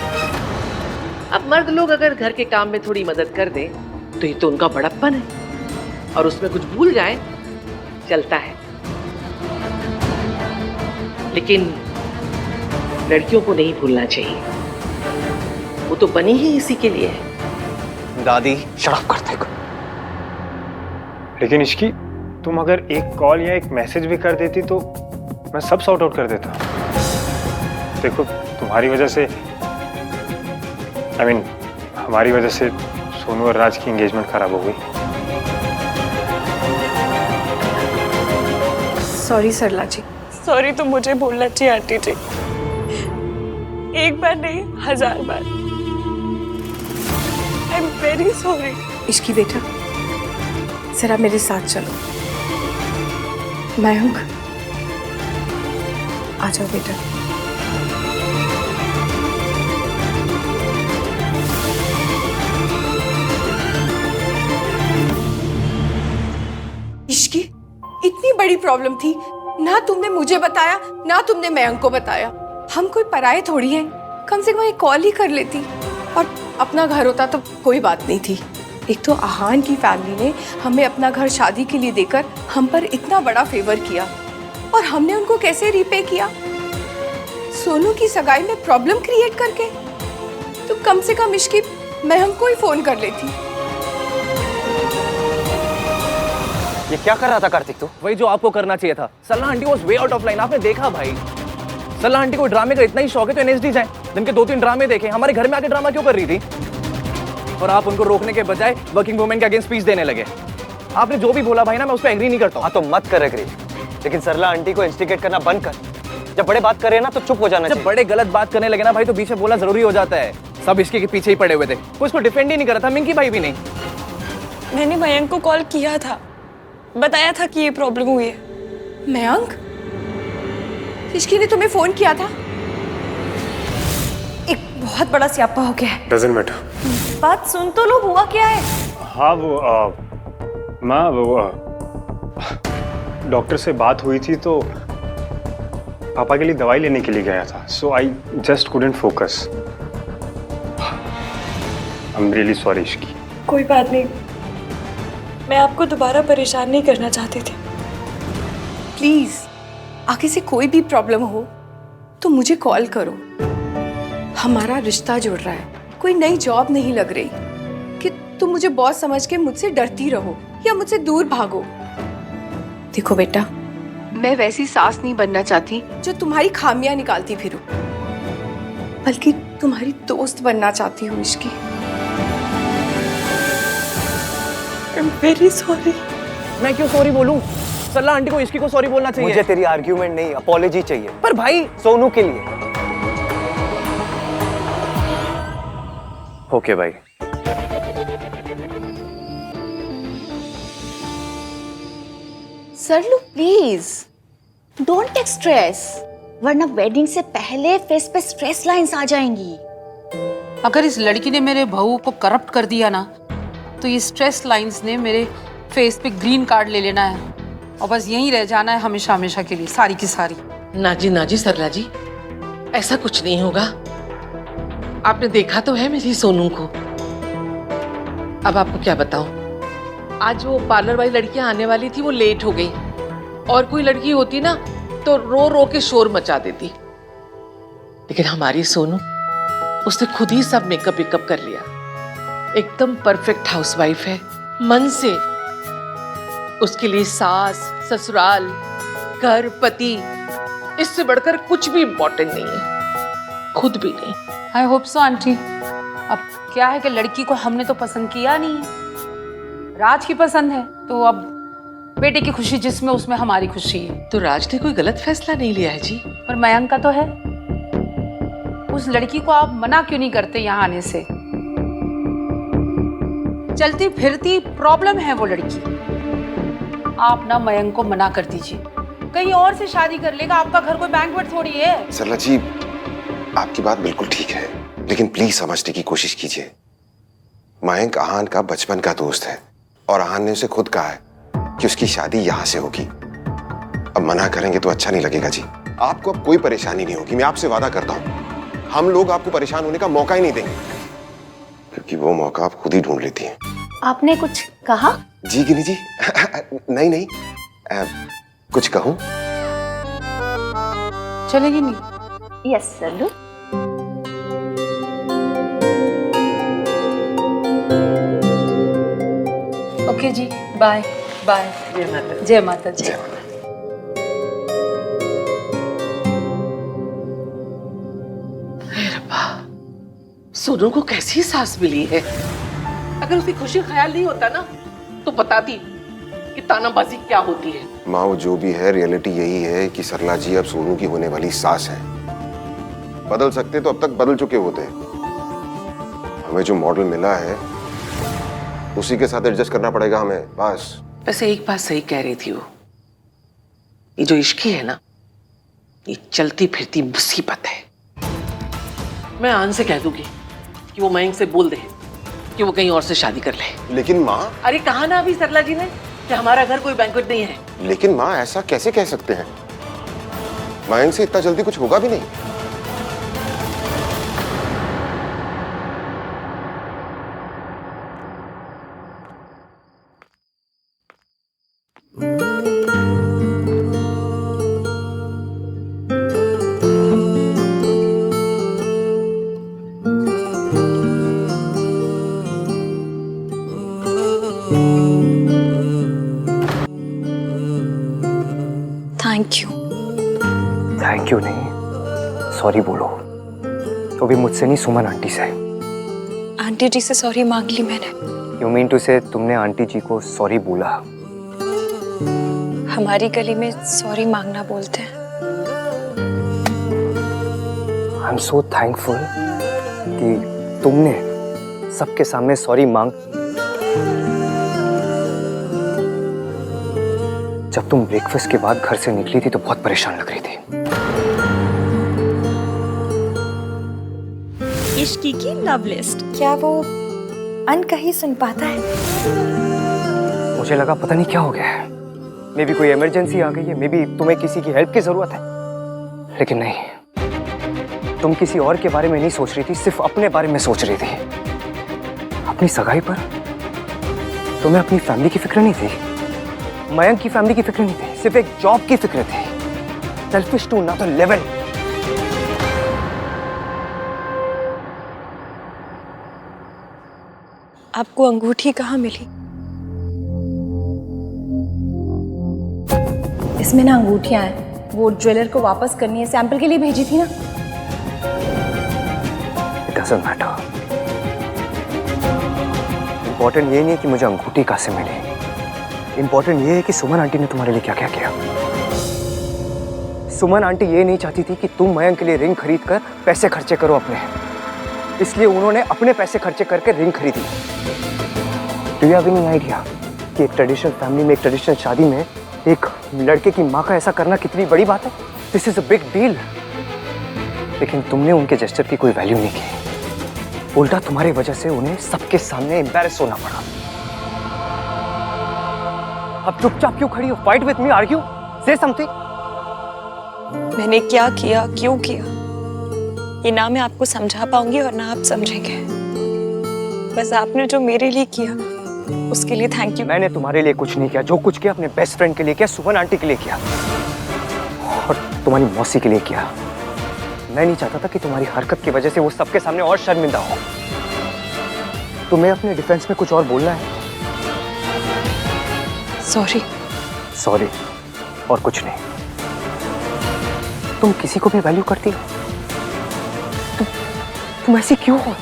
Speaker 1: अब मर्द लोग अगर घर के काम में थोड़ी मदद कर दें तो ये तो उनका बड़प्पन है, और उसमें कुछ भूल जाए चलता है। लेकिन लड़कियों को नहीं भूलना चाहिए, वो तो बनी ही इसी के लिए है।
Speaker 4: दादी,
Speaker 10: शराब करते को। लेकिन इश्की, तुम अगर एक कॉल या एक मैसेज भी कर देती तो मैं सब सॉर्ट आउट कर देता। देखो, तुम्हारी वजह से, हमारी वजह से सोनू और राज की एंगेजमेंट खराब हो गई।
Speaker 11: सॉरी सरला जी।
Speaker 3: सॉरी तो मुझे बोलना चाहिए आंटी जी, एक बार नहीं 1000 बार। I am very sorry.
Speaker 11: Ishki बेटा, जरा मेरे साथ चलो। मयंक, आ जाओ बेटा। इश्की, इतनी बड़ी प्रॉब्लम थी, ना तुमने मुझे बताया ना तुमने मयंक को बताया। हम कोई पराये थोड़ी हैं, कम से कम एक कॉल ही कर लेती। और अपना घर होता तो कोई बात नहीं थी। एक तो आहान की फैमिली ने हमें अपना घर शादी के लिए देकर हम पर इतना बड़ा फेवर किया, और हमने उनको कैसे रीपे किया? सोनू की सगाई में प्रॉब्लम क्रिएट करके। तो कम से कम इश्की मयंक को ही फोन कर लेती।
Speaker 6: ये क्या कर रहा था कार्तिक तू?
Speaker 4: वही जो आपको करना चाहिए था। सल्ला aunty was way out of line. आपने देखा भाई, सल्ला आंटी को ड्रामे का इतना ही शौक है तो एनएसडी जाए। दिन के 2-3 ड्रामे देखे, हमारे घर में आके ड्रामा क्यों कर रही थी? और आप उनको रोकने के बजाय वर्किंग वुमेन के अगेंस्ट स्पीच देने लगे। आपने जो भी बोला भाई ना, मैं उस पर एग्री नहीं करता।
Speaker 6: हाँ तो मत कर एग्री, लेकिन सरला आंटी को इंस्टिगेट करना बंद कर। जब बड़े बात करे ना तो चुप हो जाना चाहिए।
Speaker 4: जब बड़े गलत बात करने लगे ना भाई तो बीच में बोलना जरूरी हो जाता है। सब इसके के पीछे ही पड़े हुए थे, कोई इसको डिफेंड ही नहीं कर रहा था, मिंकी भाई भी नहीं।
Speaker 3: मैंने मयंक को कॉल किया था, बताया था कि ये प्रॉब्लम हुई है।
Speaker 11: मयंक, इश्की ने तुम्हें फोन किया था?
Speaker 3: एक बहुत बड़ा स्यापा हो गया है।
Speaker 10: Doesn't matter.
Speaker 3: बात सुन तो लो, हुआ क्या है?
Speaker 10: हाँ वो माँ, वो डॉक्टर से बात हुई थी तो पापा के लिए दवाई लेने के लिए गया था, so I just couldn't focus. I am really sorry Ishki.
Speaker 3: कोई बात नहीं, मैं आपको दोबारा परेशान नहीं करना चाहती थी।
Speaker 11: प्लीज, आगे से कोई भी प्रॉब्लम हो तो मुझे कॉल करो। हमारा रिश्ता जुड़ रहा है, कोई नई जॉब नहीं लग रही कि तुम मुझे बॉस समझ के मुझसे डरती रहो या मुझसे दूर भागो। देखो बेटा, मैं वैसी सास नहीं बनना चाहती जो तुम्हारी खामियां निकालती फिरूं, बल्कि तुम्हारी दोस्त बनना चाहती हूँ इश्की।
Speaker 3: आई एम वेरी सॉरी।
Speaker 4: मैं क्यों सॉरी बोलूं? सल्ला आंटी को इसकी को सॉरी बोलना चाहिए।
Speaker 6: मुझे तेरी आर्ग्यूमेंट नहीं, अपॉलॉजी चाहिए।
Speaker 4: पर भाई
Speaker 6: सोनू के लिए।
Speaker 4: ओके भाई।
Speaker 13: सरलू प्लीज डोंट टेक स्ट्रेस, वरना वेडिंग से पहले फेस पे स्ट्रेस लाइंस आ जाएंगी।
Speaker 12: अगर इस लड़की ने मेरे बहू को करप्ट कर दिया ना, तो ये स्ट्रेस लाइंस ने मेरे फेस पे ग्रीन कार्ड ले लेना है और बस यहीं रह जाना है हमेशा हमेशा के लिए, सारी की सारी।
Speaker 1: ना जी सरला जी, ऐसा कुछ नहीं होगा। आपने देखा तो है मेरी सोनू को। अब आपको क्या बताऊं, आज वो पार्लर वाली लड़कियां आने वाली थी, वो लेट हो गई। और कोई लड़की होती ना तो रो रो के शोर मचा देती, लेकिन हमारी सोनू, उसने खुद ही सब मेकअप वेकअप कर लिया। एकदम परफेक्ट हाउसवाइफ है मन से। उसके लिए सास, ससुराल, घर, पति, इससे बढ़कर कुछ भी इम्पोर्टेंट नहीं है, खुद भी नहीं।
Speaker 12: I hope so aunty. अब क्या है कि लड़की को हमने तो पसंद किया नहीं है, राज की पसंद है, तो अब बेटे की खुशी जिसमें उसमें हमारी खुशी है।
Speaker 1: तो राज ने कोई गलत फैसला नहीं लिया है जी।
Speaker 12: पर मयंक का तो है। उस लड़की को आप मना क्यों नहीं करते यहाँ आने से? चलती फिरती प्रॉब्लम है वो लड़की। आप ना मयंक को मना कर दीजिए, कहीं और से शादी कर लेगा। आपका घर कोई बैंक्वेट थोड़ी है।
Speaker 5: सरला जी, आपकी बात बिल्कुल ठीक है, लेकिन प्लीज समझने की कोशिश कीजिए। मयंक आहान का बचपन का दोस्त है और आहान ने उसे खुद कहा है कि उसकी शादी यहाँ से होगी। अब मना करेंगे तो अच्छा नहीं लगेगा जी। आपको अब कोई परेशानी नहीं होगी, मैं आपसे वादा करता हूँ। हम लोग आपको परेशान होने का मौका ही नहीं देंगे, क्योंकि वो मौका आप खुद ही ढूंढ लेती हैं।
Speaker 13: आपने कुछ कहा?
Speaker 5: जी गिनी जी नहीं कुछ कहूं?
Speaker 12: चलेगी नहीं?
Speaker 13: यस सरलू।
Speaker 12: ओके जी, बाय बाय।
Speaker 1: जय माता,
Speaker 12: जय माता, जय माता।
Speaker 1: सोनू को कैसी सास मिली है। अगर उसकी खुशी ख्याल नहीं होता ना तो बताती कि तानाबाजी क्या होती है।
Speaker 5: माँ वो जो भी है, रियलिटी यही है कि सरला जी अब सोनू की होने वाली सास है। बदल सकते तो अब तक बदल चुके होते। हमें जो मॉडल मिला है उसी के साथ एडजस्ट करना पड़ेगा हमें, बस।
Speaker 1: वैसे एक बात सही कह रही थी वो, ये जो इश्की है ना, ये चलती फिरती मुसीबत है। मैं आन से कह दूंगी कि वो मयंक से बोल दे कि वो कहीं और से शादी कर ले।
Speaker 5: लेकिन माँ,
Speaker 1: अरे कहा ना अभी सरला जी ने कि हमारा घर कोई बैंक्वेट नहीं है।
Speaker 5: लेकिन माँ ऐसा कैसे कह सकते हैं? मयंक से इतना जल्दी कुछ होगा भी नहीं।
Speaker 6: थैंक यू नहीं, सॉरी बोलो। तो भी मुझसे नहीं, सुमन आंटी से।
Speaker 3: आंटी जी से सॉरी मांग ली मैंने।
Speaker 6: यू मीन टू से तुमने आंटी जी को सॉरी बोला?
Speaker 3: हमारी गली में सॉरी मांगना बोलते हैं।
Speaker 6: आई एम सो थैंकफुल कि तुमने सबके सामने सॉरी मांग। जब तुम ब्रेकफास्ट के बाद घर से निकली थी तो बहुत परेशान लग रही थी।
Speaker 3: इश्की की लव लिस्ट क्या वो अनकही सुन पाता है?
Speaker 6: मुझे लगा पता नहीं क्या हो गया है, मे बी कोई इमरजेंसी आ गई है, मे बी तुम्हें किसी की हेल्प की जरूरत है। लेकिन नहीं, तुम किसी और के बारे में नहीं सोच रही थी, सिर्फ अपने बारे में सोच रही थी। अपनी सगाई पर तुम्हें अपनी फैमिली की फिक्र नहीं थी, मयंक की फैमिली की फिक्र नहीं थी, सिर्फ एक जॉब की फिक्र थी। Selfish to another level.
Speaker 3: आपको अंगूठी कहाँ मिली?
Speaker 13: इसमें ना अंगूठियां हैं, वो ज्वेलर को वापस करनी है, सैंपल के लिए भेजी थी ना।
Speaker 6: It doesn't matter. Important ये नहीं है कि मुझे अंगूठी कहाँ से मिली, इंपॉर्टेंट ये है कि सुमन आंटी ने तुम्हारे लिए क्या क्या किया। सुमन आंटी ये नहीं चाहती थी कि तुम मयंक के लिए रिंग खरीद कर पैसे खर्चे करो अपने, इसलिए उन्होंने अपने पैसे खर्चे करके रिंग खरीदी। Do you have any idea कि एक ट्रेडिशनल फैमिली में, एक ट्रेडिशनल शादी में एक लड़के की माँ का ऐसा करना कितनी बड़ी बात है? This is a big deal. लेकिन तुमने उनके जेस्चर की कोई वैल्यू नहीं की, उल्टा तुम्हारी वजह से उन्हें सबके सामने एम्बैरेस होना पड़ा। अब चुपचाप क्यों खड़ी हो? फाइट विथ मी, आर्ग्यू, से समथिंग।
Speaker 3: मैंने क्या किया, क्यों किया, ये ना मैं आपको समझा पाऊंगी और ना आप समझेंगे। बस आपने जो मेरे लिए किया उसके लिए थैंक यू।
Speaker 6: मैंने तुम्हारे लिए कुछ नहीं किया, जो कुछ किया अपने बेस्ट फ्रेंड के लिए किया, सुमन आंटी के लिए किया और तुम्हारी मौसी के लिए किया। मैं नहीं चाहता था कि तुम्हारी हरकत की वजह से वो सबके सामने और शर्मिंदा हो। तुम्हें अपने डिफेंस में कुछ और बोलना है?
Speaker 3: सॉरी।
Speaker 6: सॉरी और कुछ नहीं। तुम किसी को भी वैल्यू करती हो? तुम ऐसी क्यों हो?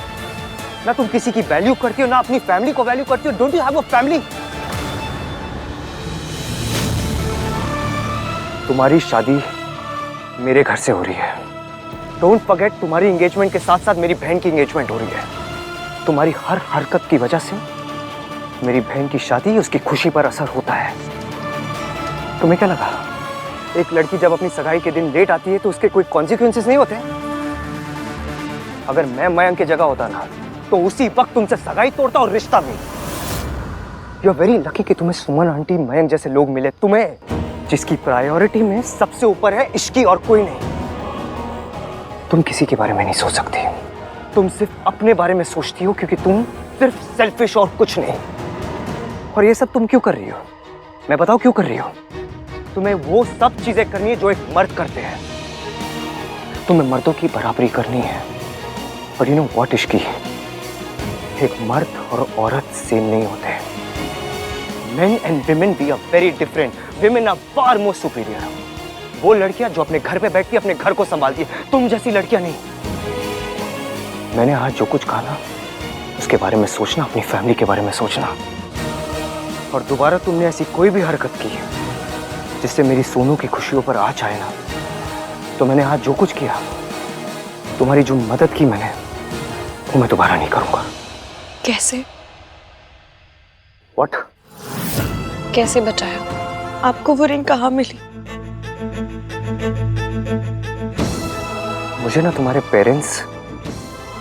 Speaker 6: ना तुम किसी की वैल्यू करती हो, ना अपनी फैमिली को वैल्यू करती हो। Don't you have a family? तुम्हारी शादी मेरे घर से हो रही है। डोंट फॉरगेट, तुम्हारी एंगेजमेंट के साथ साथ मेरी बहन की एंगेजमेंट हो रही है। तुम्हारी हर हरकत की वजह से मेरी बहन की शादी, उसकी खुशी पर असर होता है। तुम्हें क्या लगा, एक लड़की जब अपनी सगाई के दिन लेट आती है तो उसके कोई कॉन्सिक्वेंसेस नहीं होते? अगर मैं मयंक की जगह होता ना तो उसी वक्त तुमसे सगाई तोड़ता और रिश्ता भी। यू आर वेरी लकी कि तुम्हें सुमन आंटी, मयंक जैसे लोग मिले, तुम्हें जिसकी प्रायोरिटी में सबसे ऊपर है इश्की और कोई नहीं। तुम किसी के बारे में नहीं सोच सकती, तुम सिर्फ अपने बारे में सोचती हो क्योंकि तुम सिर्फ सेल्फिश और कुछ नहीं। और ये सब तुम क्यों कर रही हो? मैं बताऊं क्यों कर रही हो? तुम्हें वो सब चीजें करनी है जो एक मर्द करते हैं। तुम्हें मर्दों की बराबरी करनी है। और यू नो व्हाट इश्की, एक मर्द और औरत सेम नहीं होते। Men and women we are very different. Women are far more superior. वो लड़कियां जो अपने घर पे बैठती है, अपने घर को संभालती है, तुम जैसी लड़कियां नहीं। मैंने आज जो कुछ कहा ना, उसके बारे में सोचना, अपनी फैमिली के बारे में सोचना। और दोबारा तुमने ऐसी कोई भी हरकत की जिससे मेरी सोनू की खुशियों पर आँच आए ना, तो मैंने आज जो कुछ किया, तुम्हारी जो मदद की मैंने, वो मैं दोबारा नहीं करूंगा।
Speaker 3: कैसे?
Speaker 6: What?
Speaker 3: कैसे बचाया? आपको वो रिंग कहाँ मिली?
Speaker 6: मुझे ना तुम्हारे पेरेंट्स,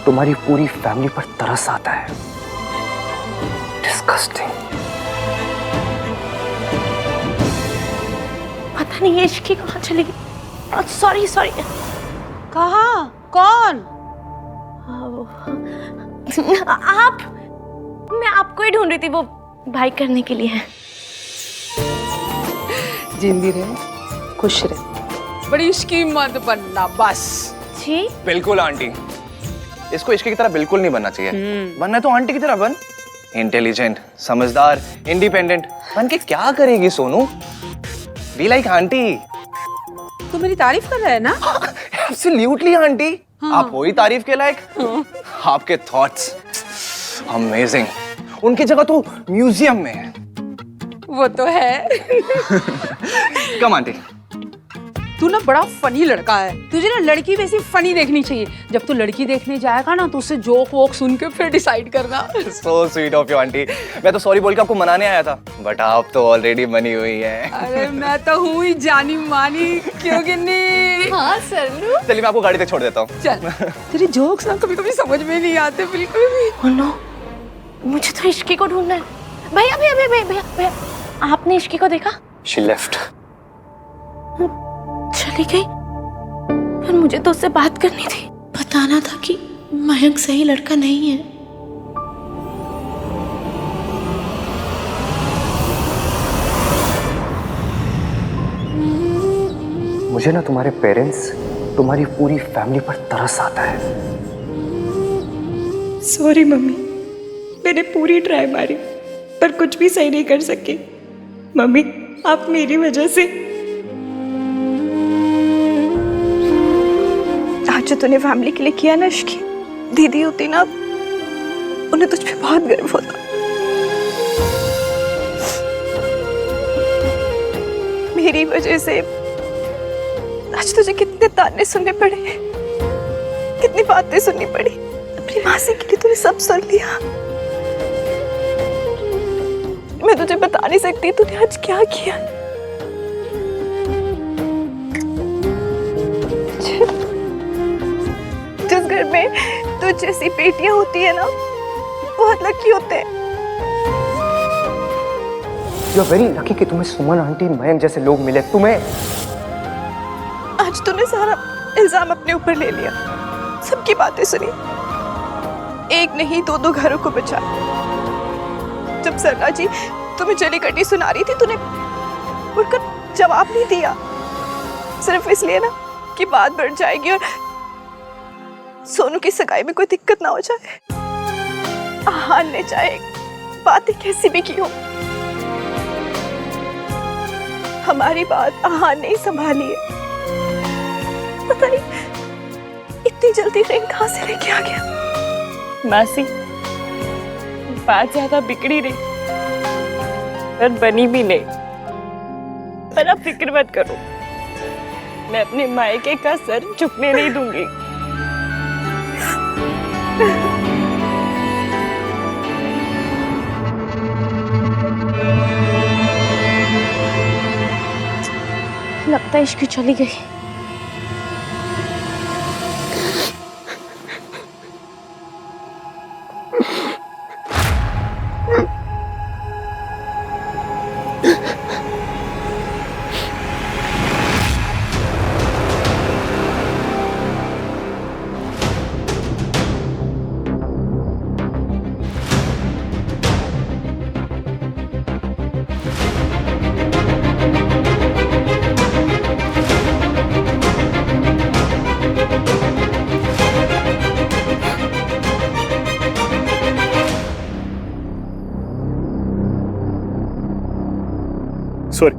Speaker 6: तुम्हारी पूरी फैमिली पर तरस आता है। डिस्गस्टिंग।
Speaker 7: पता नहीं ये इश्की कहाँ चली गई। Sorry sorry.
Speaker 12: कहाँ? कौन?
Speaker 7: आप, मैं आपको ही ढूंढ रही थी, वो भाई करने के लिए।
Speaker 12: जिंदी रहे, खुश रहे, बड़ी इश्की मत बनना बस।
Speaker 7: जी
Speaker 4: बिल्कुल आंटी, इसको इश्की की तरह बिल्कुल नहीं बनना चाहिए। बनना है तो आंटी की तरह बन, इंटेलिजेंट, समझदार, इंडिपेंडेंट। बन के क्या करेगी सोनू? Be like aunty.
Speaker 12: तू मेरी तारीफ कर रहा है ना?
Speaker 4: एब्सोल्युटली आंटी, आप हो ही तारीफ के लायक। आपके थॉट्स अमेजिंग, उनकी जगह तो म्यूजियम में है।
Speaker 12: वो तो है।
Speaker 4: कम आंटी।
Speaker 12: तू ना बड़ा फनी लड़का है, तुझे ना लड़की वैसी फनी देखनी चाहिए। जब तू लड़की देखने जाएगा ना तो उससे जोक वोक सुन के फिर डिसाइड करना।
Speaker 4: So sweet of you aunty. मैं तो सॉरी बोल के आपको मनाने आया था, बट आप तो ऑलरेडी बनी हुई हैं।
Speaker 12: अरे मैं तो हूँ ही जानी मानी, क्यों गिन्नी?
Speaker 7: हाँ सर।
Speaker 4: चलिए मैं आपको गाड़ी तक छोड़ देता हूँ।
Speaker 12: चल। तेरे जोक्स ना कभी कभी समझ में नहीं आते बिल्कुल भी।
Speaker 7: Oh no, मुझे तो इश्की को ढूंढना है। भैया भैया भैया भैया भैया, आपने इश्की को देखा?
Speaker 6: She left.
Speaker 7: चली गई। पर मुझे तो उससे बात करनी थी, बताना था कि मयंक सही लड़का नहीं है।
Speaker 6: मुझे ना तुम्हारे पेरेंट्स, तुम्हारी पूरी फैमिली पर तरस आता है।
Speaker 3: सॉरी मम्मी, मैंने पूरी ट्राई मारी पर कुछ भी सही नहीं कर सकी। मम्मी आप मेरी वजह से आज जो तूने फैमिली के लिए किया ना इश्की, दीदी होती ना उन्हें तुझ पे बहुत गर्व होता। मेरी वजह से आज तुझे कितने ताने सुनने पड़े, कितनी बातें सुननी पड़ी। अपनी मासी के लिए तूने सब सुन लिया। मैं तुझे बता नहीं सकती तूने आज क्या किया। जिस घर में तुझ जैसी बेटियां होती है ना, बहुत लकी होते हैं।
Speaker 6: You're very lucky कि तुम्हें सुमन आंटी, मयंक जैसे लोग मिले। तुम्हें
Speaker 3: आज तूने सारा इल्जाम अपने ऊपर ले लिया, सबकी बातें सुनी, एक नहीं दो घरों को बचाया। जब सरला जी तुम्हें जली कटी सुना रही थी, तूने उनका जवाब नहीं दिया, सिर्फ इसलिए ना कि बात बढ़ जाएगी और सोनू की सगाई में कोई दिक्कत ना हो जाए। आहान ने चाहे बातें कैसी भी की हो, हमारी बात आहान ने ही संभाली है। पता नहीं इतनी जल्दी रिंग कहाँ से लेके आ गया। मासी बात ज्यादा बिगड़ी नहीं पर बनी भी नहीं। पर आप फिक्र मत करो, मैं अपने मायके का सर झुकने नहीं दूंगी।
Speaker 7: लगता है इश्की चली गई।
Speaker 10: Sorry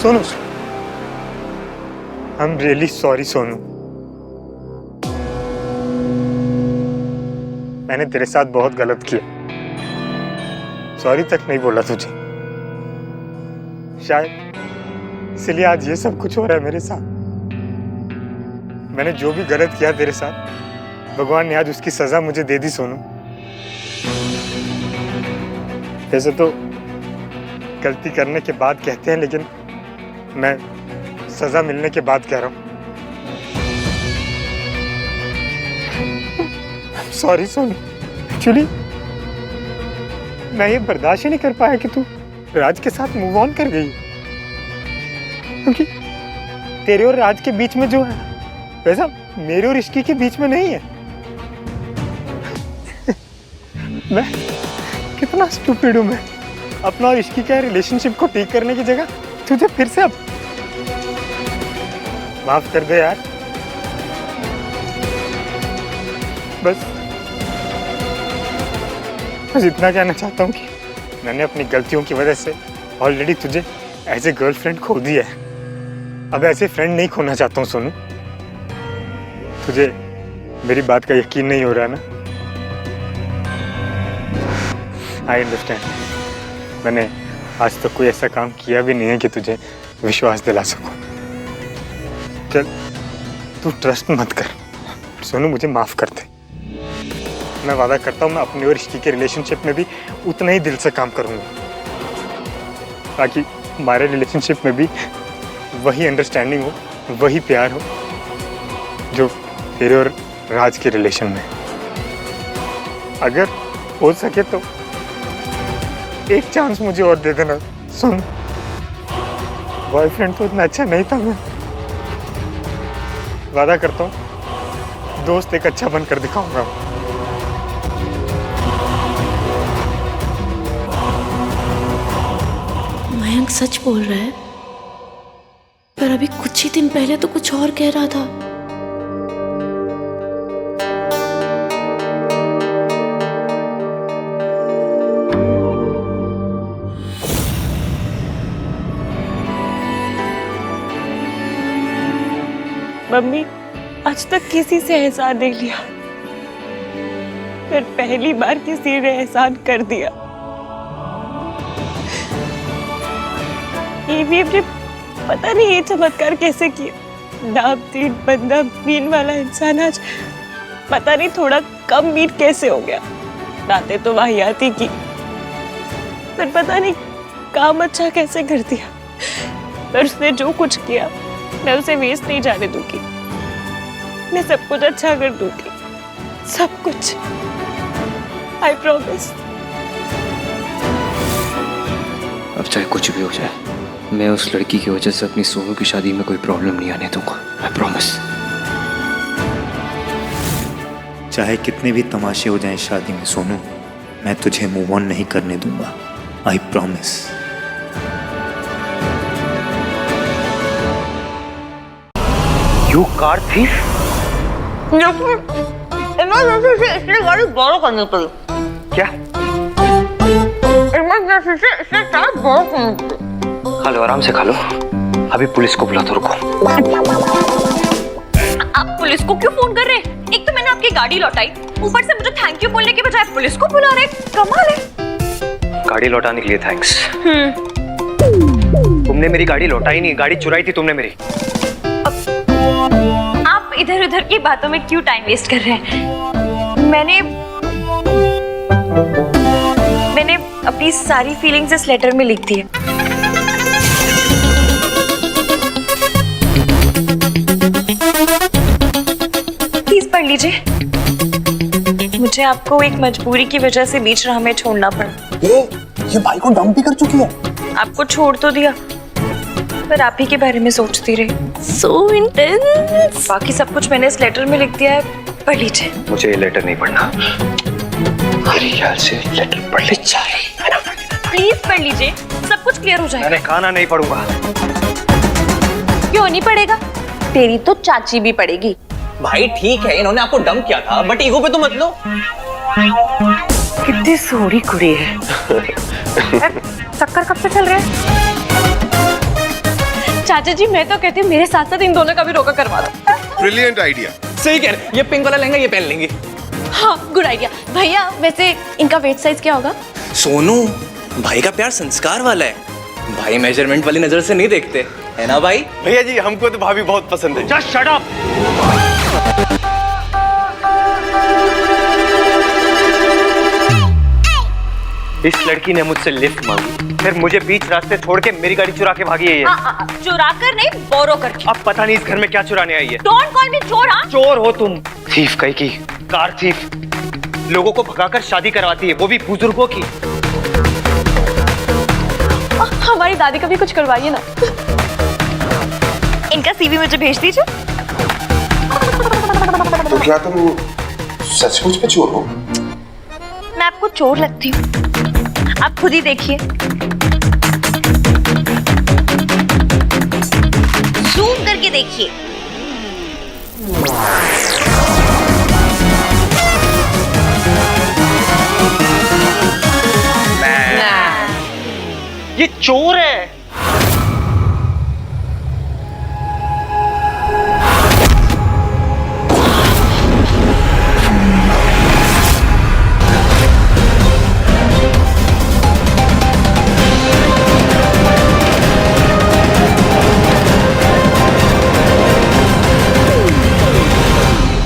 Speaker 10: Sonu, I am really sorry Sonu. मैंने तेरे साथ बहुत गलत किया।
Speaker 19: सॉरी तक नहीं बोला तुझे। शायद इसलिए आज ये सब कुछ हो रहा है मेरे साथ। मैंने जो भी गलत किया तेरे साथ, भगवान ने आज उसकी सजा मुझे दे दी सोनू। वैसे तो गलती करने के बाद कहते हैं, लेकिन मैं सजा मिलने के बाद कह रहा हूँ। सॉरी सोनू, एक्चुअली मैं ये बर्दाश्त ही नहीं कर पाया कि तू राज के साथ मूव ऑन कर गई, क्योंकि तेरे और राज के बीच में जो है वैसा मेरे और इश्की के बीच में नहीं है। मैं कितना स्टूपिड हूँ। मैं अपना और इश्की का रिलेशनशिप को ठीक करने की जगह तुझे फिर से अब माफ कर दे यार। बस इतना कहना चाहता हूँ कि मैंने अपनी गलतियों की वजह से ऑलरेडी तुझे एज ए गर्लफ्रेंड खो दिया है। अब ऐसे फ्रेंड नहीं खोना चाहता हूँ सोनू। तुझे मेरी बात का यकीन नहीं हो रहा ना? I understand. मैंने आज तक कोई ऐसा काम किया भी नहीं है कि तुझे विश्वास दिला सकूं। चल तू ट्रस्ट मत कर सोनू, मुझे माफ कर दे। मैं वादा करता हूँ मैं अपनी और इश्की के रिलेशनशिप में भी उतना ही दिल से काम करूँगा, ताकि हमारे रिलेशनशिप में भी वही अंडरस्टैंडिंग हो, वही प्यार हो जो तेरे और राज के रिलेशन में। अगर हो सके तो एक चांस मुझे और दे देना सुन। बॉयफ्रेंड तो इतना अच्छा नहीं था मैं। वादा करता हूँ दोस्त एक अच्छा बनकर दिखाऊंगा।
Speaker 7: मयंक सच बोल रहा है, पर अभी कुछ ही दिन पहले तो कुछ और कह रहा था।
Speaker 3: मम्मी आज तक किसी से एहसान नहीं लिया, फिर पहली बार किसी ने एहसान कर दिया। ये भी अपने पता नहीं ये चमत्कार कैसे किया। नामतीन बंदा मीन वाला इंसान आज पता नहीं थोड़ा कम मीट कैसे हो गया। बातें तो वाहियाती की, पर पता नहीं काम अच्छा कैसे कर दिया। पर उसने जो कुछ किया मैं उसे वेस्ट नहीं जाने दूंगी। मैं सब कुछ अच्छा कर दूंगी, सब कुछ। I promise.
Speaker 20: अब चाहे कुछ भी हो जाए, मैं उस लड़की की वजह से अपनी सोनू की शादी में कोई प्रॉब्लम नहीं आने दूंगा। I promise.
Speaker 10: चाहे कितने भी तमाशे हो जाएं शादी में सोनू, मैं तुझे मूव ऑन नहीं करने दूंगा। I promise.
Speaker 8: You car thief?
Speaker 21: Emergency से इसलिए गाड़ी borrow करनी पड़ी।
Speaker 8: क्या?
Speaker 21: इमरजेंसी से इसलिए कार borrow करनी पड़ी।
Speaker 20: खा लो, आराम से खा लो। अभी पुलिस को बुला दो, रुको।
Speaker 3: आप पुलिस को क्यों फोन कर रहे हैं? एक तो मैंने आपकी गाड़ी लौटाई, ऊपर से मुझे थैंक यू बोलने के बजाय पुलिस को बुला रहे। कमाल है।
Speaker 20: गाड़ी लौटाने के लिए थैंक्स। तुमने मेरी गाड़ी लौटाई नहीं, गाड़ी चुराई थी तुमने मेरी।
Speaker 3: आप इधर उधर की बातों में क्यों टाइम वेस्ट कर रहे हैं? मैंने अपनी सारी फीलिंग्स इस लेटर में लिख दी है। प्लीज पढ़ लीजिए। मुझे आपको एक मजबूरी की वजह से बीच राह में छोड़ना पड़ा।
Speaker 15: ये भाई को डंप भी कर चुकी है।
Speaker 3: आपको छोड़ तो दिया, पर आप ही के बारे में सोचती रही। So intense। बाकी सब कुछ मैंने इस लेटर में लिख दिया है, पढ़ लीजिए।
Speaker 20: मुझे ये लेटर नहीं पढ़ना। मेरे ख्याल से लेटर पढ़ ले चाहिए।
Speaker 3: प्लीज पढ़ लीजिए, सब कुछ क्लियर हो जाएगा।
Speaker 20: मैंने खाना नहीं पढ़ूंगा।
Speaker 3: क्यों नहीं पढ़ेगा? तेरी तो चाची भी पढ़ेगी।
Speaker 4: भाई ठीक है, इन्होंने आपको डंप किया था, बट ईगो पे तो मत लो।
Speaker 21: कितनी सोहनी कुड़ी है। चक्कर कब से चल रहे हैं?
Speaker 3: चाचा जी मैं तो कहती हूँ मेरे साथ साथ इन दोनों का भी रोका करवा दो।
Speaker 5: Brilliant idea.
Speaker 4: सही कह रहे, ये पिंक वाला लहंगा ये पहन लेंगे।
Speaker 7: हाँ गुड आइडिया। भैया वैसे इनका वेट साइज क्या होगा?
Speaker 4: सोनू भाई का प्यार संस्कार वाला है, भाई मेजरमेंट वाली नजर से नहीं देखते, है ना भाई?
Speaker 15: भैया जी हमको तो भाभी बहुत पसंद है।
Speaker 8: Just shut up.
Speaker 6: इस लड़की ने मुझसे लिफ्ट मांगी, फिर मुझे बीच रास्ते छोड़ के मेरी गाड़ी चुरा के भागी है ये।
Speaker 3: चुरा कर नहीं, बोरो करके।
Speaker 6: अब पता नहीं इस घर में क्या चुराने आई है।
Speaker 3: डोंट कॉल मी चोर। हाँ,
Speaker 6: चोर हो तुम। थीफ कहीं की, कार थीफ। लोगों को भगाकर शादी करवाती है, वो भी बुजुर्गों की।
Speaker 2: हमारी दादी का भी कुछ करवाइए ना।
Speaker 3: इनका सीवी मुझे भेज दीजिए।
Speaker 5: तो क्या तुम सचमुच में चोर हो?
Speaker 3: मैं आपको चोर लगती हूँ? आप खुद ही देखिए। जूम करके देखिए।
Speaker 6: ये चोर है।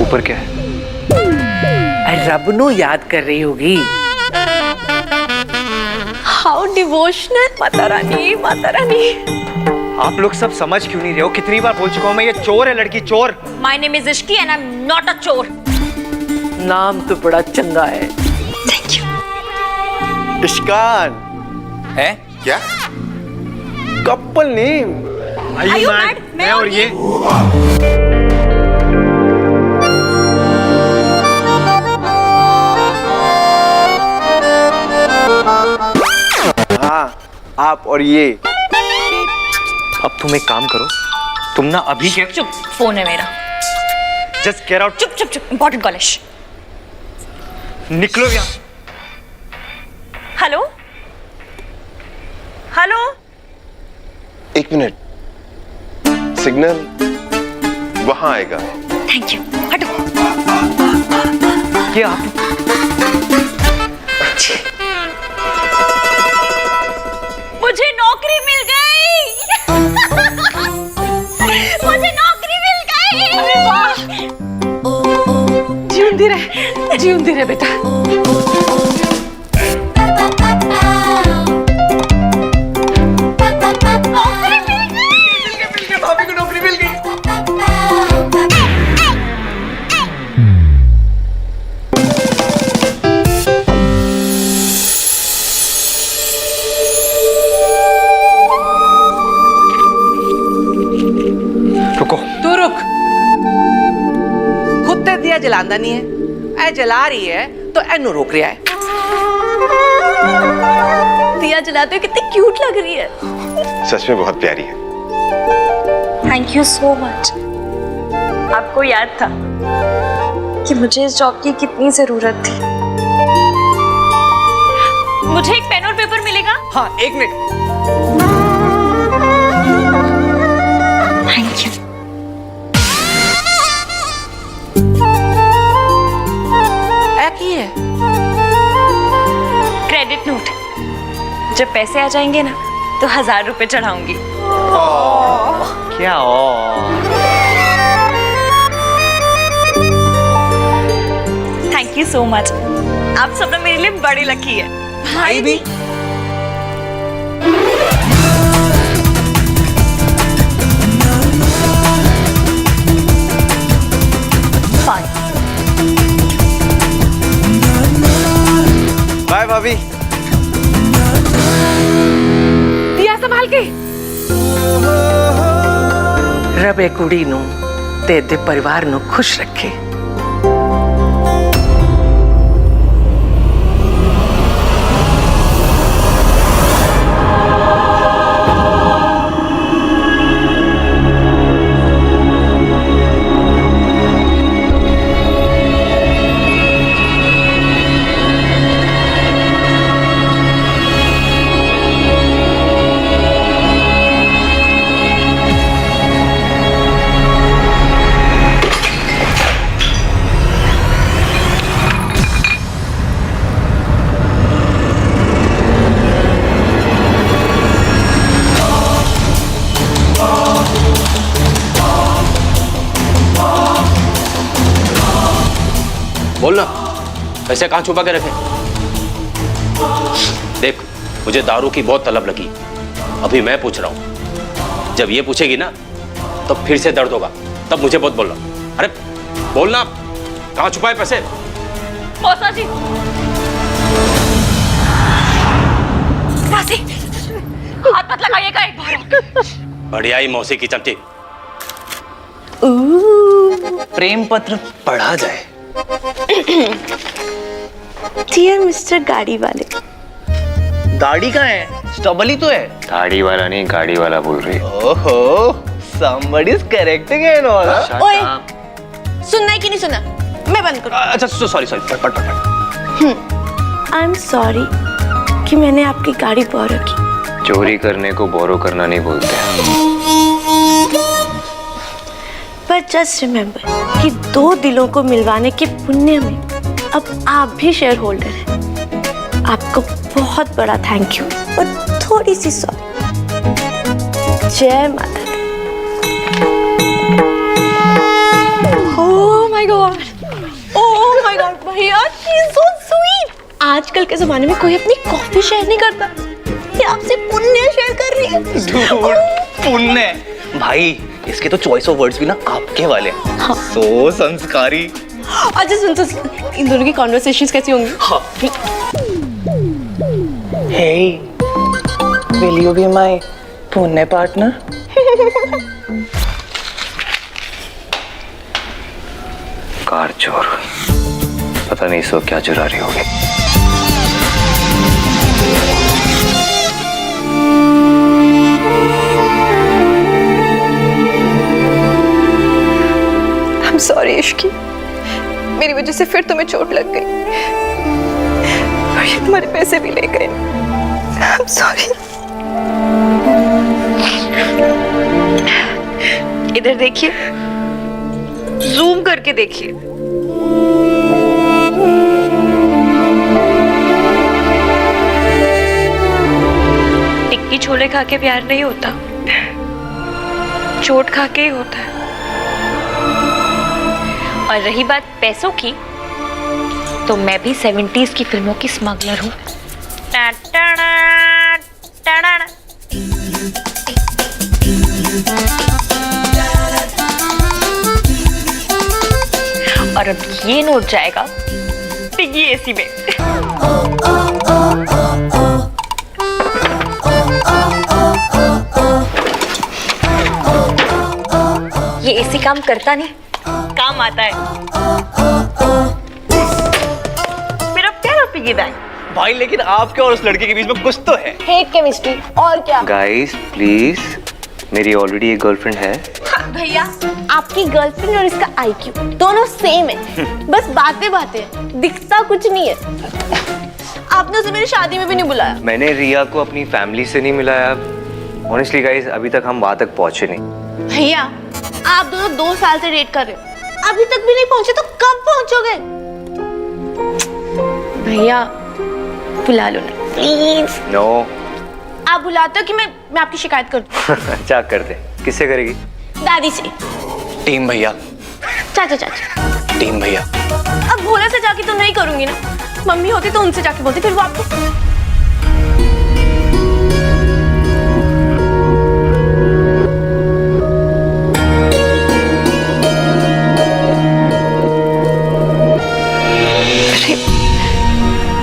Speaker 6: ऊपर क्या है?
Speaker 1: रब नु याद कर रही होगी।
Speaker 2: How devotional. माता रानी, माता रानी।
Speaker 6: आप लोग सब समझ क्यों नहीं रहे हो? कितनी बार बोल चुका हूं मैं, ये चोर है लड़की, चोर।
Speaker 3: My name is Ishki and I am not a चोर।
Speaker 1: नाम तो बड़ा चंगा है।
Speaker 3: Thank you.
Speaker 15: इश्कान
Speaker 4: है
Speaker 15: क्या? Couple name.
Speaker 3: Are you mad? मैं और ये।
Speaker 15: हाँ आप और ये।
Speaker 6: अब तुम एक काम करो, तुम ना अभी के
Speaker 3: चुप, फोन है मेरा।
Speaker 6: Just get out.
Speaker 3: चुप चुप चुप, इंपॉर्टेंट कॉल है।
Speaker 6: निकलो यहाँ।
Speaker 3: Hello hello.
Speaker 5: एक मिनट, सिग्नल वहां आएगा।
Speaker 3: Thank you. हटो।
Speaker 6: ये आप
Speaker 3: मुझे नौकरी मिल गई। मुझे नौकरी मिल गई। अरे वाह।
Speaker 1: जीवंती रहे, जीवंती रहे बेटा।
Speaker 3: नौकरी मिल गई।
Speaker 15: भाभी को नौकरी मिल गई।
Speaker 6: रुको।
Speaker 1: तू रुक। खुद ते दिया जलांदा नहीं है, ऐ जला रही है तो एनू रोक रहा है।
Speaker 2: दिया जलाते हो कितनी क्यूट लग रही है।
Speaker 5: सच में बहुत प्यारी है।
Speaker 3: Thank you so much. आपको याद था कि मुझे इस जॉब की कितनी जरूरत थी। मुझे एक पेन और पेपर मिलेगा?
Speaker 1: हाँ, एक मिनट।
Speaker 3: Thank you.
Speaker 1: की है
Speaker 3: क्रेडिट नोट। जब पैसे आ जाएंगे ना तो 1000 रुपए चढ़ाऊंगी।
Speaker 6: क्या
Speaker 3: थैंक यू सो मच। आप सब ना मेरे लिए बड़ी लकी है।
Speaker 1: भाई भी।
Speaker 15: बाय भाभी।
Speaker 1: दिया संभाल के। रब ए कुड़ी नू ते दे परिवार नू खुश रखे।
Speaker 9: बोलना, पैसे कहाँ छुपा के रखे? देख, मुझे दारू की बहुत तलब लगी, अभी मैं पूछ रहा हूँ, जब ये पूछेगी ना तब फिर से दर्द होगा, तब मुझे बहुत बोलना। अरे बोलना, कहाँ छुपाए पैसे?
Speaker 3: मौसा जी, हाथ मत लगाइएगा एक बार।
Speaker 9: बढ़िया ही मौसी की चमची।
Speaker 4: प्रेम पत्र पढ़ा जाए।
Speaker 7: डियर मिस्टर गाड़ी वाले।
Speaker 4: गाड़ी कहाँ है? स्टॉबली तो है।
Speaker 6: गाड़ी वाला नहीं, गाड़ी वाला बोल रही है।
Speaker 4: ओहो, somebody is correcting and all.
Speaker 7: ओए, सुनना है कि नहीं सुनना? मैं बंद करूँ।
Speaker 4: अच्छा, सॉरी, पढ़।
Speaker 7: आई एम सॉरी कि मैंने आपकी गाड़ी बोरो की।
Speaker 6: चोरी करने को बोरो करना नहीं बोलते हैं।
Speaker 7: पर जस्ट रिमेम्बर कि दो दिलों को मिलवाने के पुण्य में अब आप भी शेयर होल्डर हैं। आपको बहुत बड़ा थैंक यू और थोड़ी सी सॉरी। जय माता दी। ओह माय गॉड, भैया शी इज सो स्वीट। आजकल के जमाने में कोई अपनी कॉफी शेयर नहीं करता, ये आपसे पुण्य शेयर कर रही है।
Speaker 4: पुण्य भाई, इसके तो चॉइस ऑफ वर्ड्स भी ना आपके वाले हैं। हाँ। सो संस्कारी।
Speaker 7: अच्छा सुन, इन दोनों की कॉन्वर्सेशंस कैसी होंगी?
Speaker 4: हाँ।
Speaker 1: Hey, will you be my पुण्य partner?
Speaker 6: कार चोर, पता नहीं सो क्या चुरा रही होगी।
Speaker 2: I'm sorry इश्की, मेरी वजह से फिर तुम्हें चोट लग गई और ये तुम्हारे पैसे भी ले गए। I'm sorry।
Speaker 3: इधर देखिए, जूम करके देखिए। टिक्की छोले खा के प्यार नहीं होता, चोट खा के ही होता है। और रही बात पैसों की, तो मैं भी 70s की फिल्मों की स्मगलर हूँ। और अब ये नोट जाएगा पिग्गी एसी में। ये एसी काम करता नहीं, काम आता है। मेरा प्यारा पिग्गी बैंक।
Speaker 4: भाई लेकिन आपके और उस लड़के के बीच में कुछ तो है।
Speaker 7: हेट केमिस्ट्री और क्या?
Speaker 6: गाइस प्लीज, मेरी ऑलरेडी एक गर्लफ्रेंड है।
Speaker 7: भैया आपकी गर्लफ्रेंड और इसका IQ दोनों सेम है, बस बातें दिखता कुछ नहीं है। आपने उसे मेरी शादी में भी नहीं बुलाया।
Speaker 6: मैंने रिया को अपनी फैमिली से नहीं मिलाया। ऑनेस्टली गाइस, अभी तक हम वहां तक पहुंचे नहीं।
Speaker 7: भैया आप दोनों 2 साल से डेट कर रहे हो, अभी तक भी नहीं पहुंचे तो कब पहुंचोगे? भैया बुला लो ना प्लीज।
Speaker 6: नो।
Speaker 7: आप बुलाते हो कि मैं आपकी शिकायत कर दूं?
Speaker 6: अच्छा कर दे। किससे करेगी?
Speaker 7: दादी से।
Speaker 4: टीम भैया।
Speaker 7: चाचा।
Speaker 4: टीम भैया।
Speaker 7: अब भोला से जाके तो नहीं करूंगी ना, मम्मी होती तो उनसे जाके बोलती, फिर वो आपको।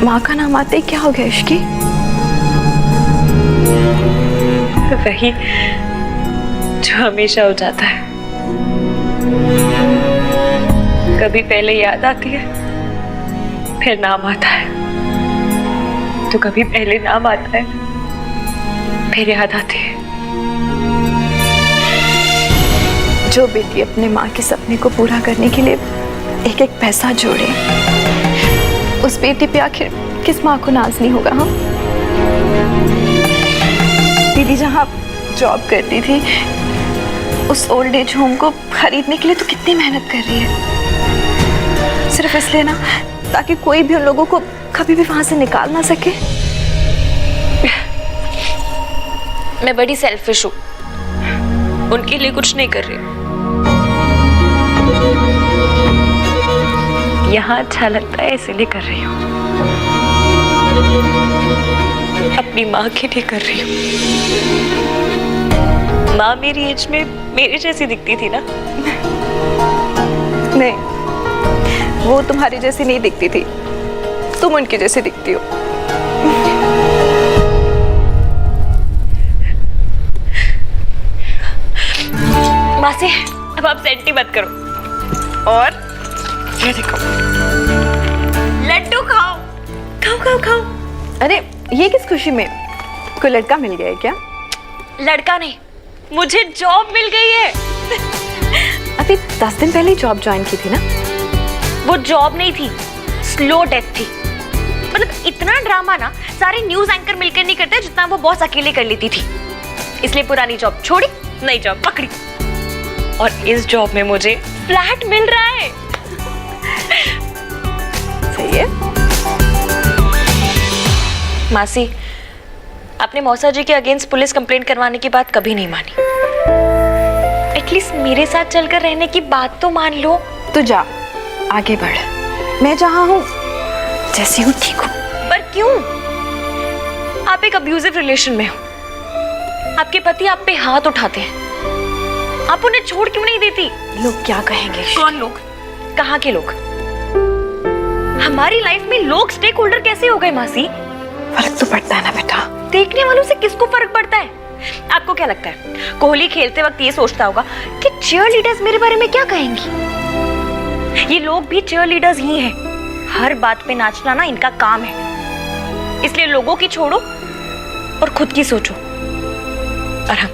Speaker 2: माँ का नाम आते ही क्या हो गया इश्की?
Speaker 3: वही जो हमेशा हो जाता है, कभी पहले याद आती है फिर नाम आता है, तो कभी पहले नाम आता है फिर याद आती है।
Speaker 2: जो बेटी अपने माँ के सपने को पूरा करने के लिए एक एक पैसा जोड़े, उस बेटी पे आखिर किस माँ को नाज नहीं होगा? हाँ, दीदी जहाँ जॉब करती थी, उस ओल्ड एज होम को खरीदने के लिए तो कितनी मेहनत कर रही है, सिर्फ इसलिए ना ताकि कोई भी उन लोगों को कभी भी वहां से निकाल ना सके।
Speaker 3: मैं बड़ी सेल्फिश हूँ, उनके लिए कुछ नहीं कर रही। यहाँ अच्छा लगता है इसीलिए कर रही हूँ। अपनी माँ के लिए कर रही हूँ। माँ मेरी एज में मेरे जैसी दिखती थी ना।
Speaker 2: नहीं, वो तुम्हारी जैसी नहीं दिखती थी, तुम उनकी जैसी दिखती हो।
Speaker 3: मासी, अब आप सेंटी मत करो। और ये देखो, लड्डू खाओ खाओ खाओ खाओ।
Speaker 2: अरे ये किस खुशी में? कोई लड़का मिल गया है क्या?
Speaker 3: लड़का नहीं, मुझे जॉब मिल गई है।
Speaker 2: अभी 10 दिन पहले ही जॉब ज्वाइन की थी ना?
Speaker 3: वो जॉब नहीं थी, स्लो डेथ थी। मतलब इतना ड्रामा ना सारे न्यूज एंकर मिलकर नहीं करते जितना वो बॉस अकेले कर लेती थी। इसलिए पुरानी जॉब छोड़ी, नई जॉब पकड़ी और इस जॉब में मुझे फ्लैट मिल रहा है।
Speaker 2: सही है।
Speaker 3: मासी, आपने मौसा जी के अगेंस्ट पुलिस कंप्लेंट करवाने की बात कभी नहीं मानी। एटलीस्ट मेरे साथ चलकर रहने की बात तो मान लो।
Speaker 2: तो जा, आगे बढ़। मैं जहां हूं जैसी हूं ठीक हूं।
Speaker 3: पर क्यों? आप एक अब्यूजिव रिलेशन में हो, आपके पति आप पे हाथ उठाते हैं, आप उन्हें छोड़ क्यों नहीं देती?
Speaker 2: लोग क्या कहेंगे?
Speaker 3: कौन लोग? कहाँ के लोग? हमारी लाइफ में लोग स्टेक होल्डर कैसे हो गए मासी?
Speaker 2: फर्क तो पड़ता है ना बेटा।
Speaker 3: देखने वालों से किसको फर्क पड़ता है? आपको क्या लगता है कोहली खेलते वक्त ये सोचता होगा कि चीयर लीडर्स मेरे बारे में क्या कहेंगी? ये लोग भी चीयर लीडर्स ही हैं। हर बात पे नाचना ना इनका काम है। इसलिए लोगों की छोड़ो और खुद की सोचो। और हाँ,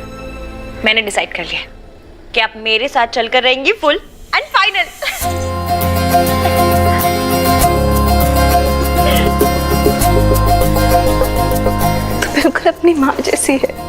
Speaker 3: मैंने डिसाइड कर लिया कि आप मेरे साथ चलकर रहेंगी फुल एंड फाइनल।
Speaker 2: तो बिल्कुल अपनी माँ जैसी है।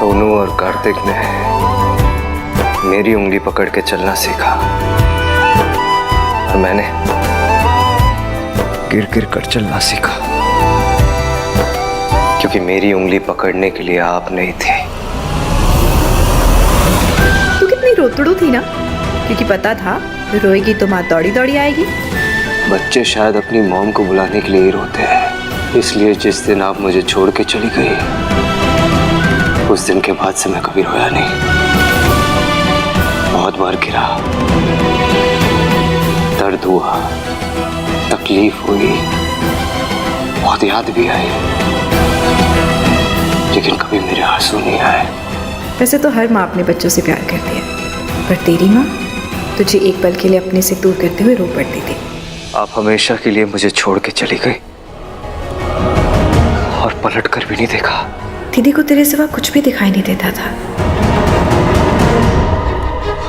Speaker 6: सोनू और कार्तिक ने मेरी उंगली पकड़ के चलना सीखा और मैंने गिर गिर कर चलना सीखा, क्योंकि मेरी उंगली पकड़ने के लिए आप नहीं थे।
Speaker 16: तू कितनी रोतड़ू थी ना, क्योंकि पता था रोएगी तो माँ दौड़ी दौड़ी आएगी।
Speaker 6: बच्चे शायद अपनी मॉम को बुलाने के लिए ही रोते हैं। इसलिए जिस दिन आप मुझे छोड़ के चली गई, उस दिन के बाद से मैं कभी रोया नहीं। बहुत बार गिरा, दर्द हुआ, तकलीफ हुई, बहुत याद भी आई, लेकिन कभी मेरे आंसू नहीं आए।
Speaker 16: वैसे तो हर माँ अपने बच्चों से प्यार करती है, पर तेरी माँ तुझे एक पल के लिए अपने से दूर करते हुए रो पड़ती थी।
Speaker 6: आप हमेशा के लिए मुझे छोड़ के चली गई और पलट कर भी नहीं देखा।
Speaker 16: दीदी को तेरे सिवा कुछ भी दिखाई नहीं देता था।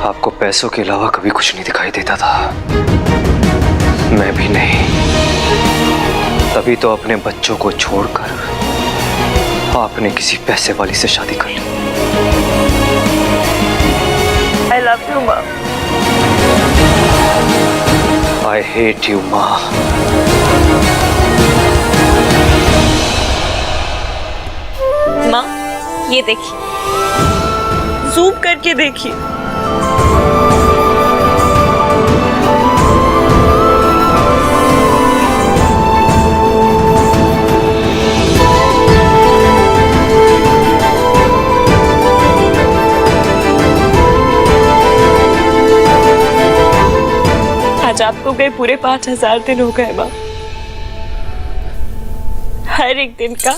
Speaker 6: आपको पैसों के अलावा कभी कुछ नहीं दिखाई देता था। मैं भी नहीं। तभी तो अपने बच्चों को छोड़कर आपने किसी पैसे वाली से शादी कर ली।
Speaker 3: I love you, माँ।
Speaker 6: I hate you, माँ।
Speaker 3: माँ, ये देखिए, जूम करके देखिए। आज आपको गए पूरे 5000 दिन हो गए माँ। हर एक दिन का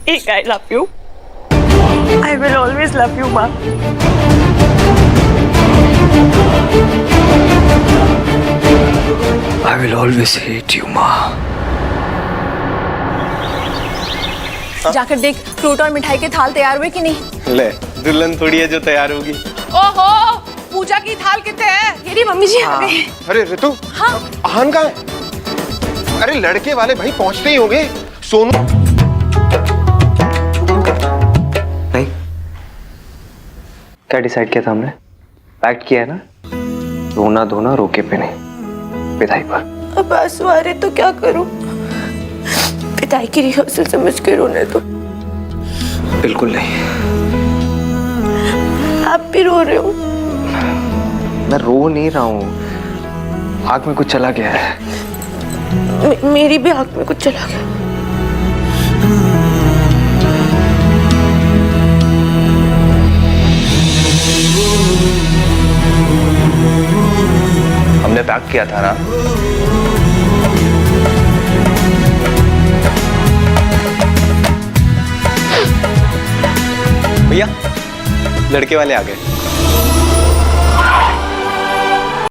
Speaker 3: एक I love you. I will always love you, माँ।
Speaker 6: I will always hate you, माँ।
Speaker 2: जाकर देख फ्रूट और मिठाई के थाल तैयार हुए कि नहीं।
Speaker 15: ले, दुल्हन थोड़ी है जो तैयार होगी।
Speaker 12: ओहो, पूजा की थाल कितने हैं?
Speaker 2: मेरी मम्मी जी आ गए।
Speaker 5: अरे ऋतु,
Speaker 12: हाँ
Speaker 5: आहान कहाँ है? अरे लड़के वाले भाई पहुंचते ही होंगे। सोनू
Speaker 6: नहीं, क्या डिसाइड किया था हमने? पैक्ट किया है ना, रोना धोना रोके पे नहीं, विदाई पर।
Speaker 7: अब आंसू आ रहे तो क्या करूं? विदाई की रिहर्सल समझ के रोने दो।
Speaker 6: बिल्कुल नहीं।
Speaker 7: आप भी रो रहे हो?
Speaker 6: मैं रो नहीं रहा हूँ, आँख में कुछ चला गया है।
Speaker 7: मेरी भी आँख में कुछ चला गया।
Speaker 6: हमने पैक किया था ना। भैया, लड़के वाले आ गए।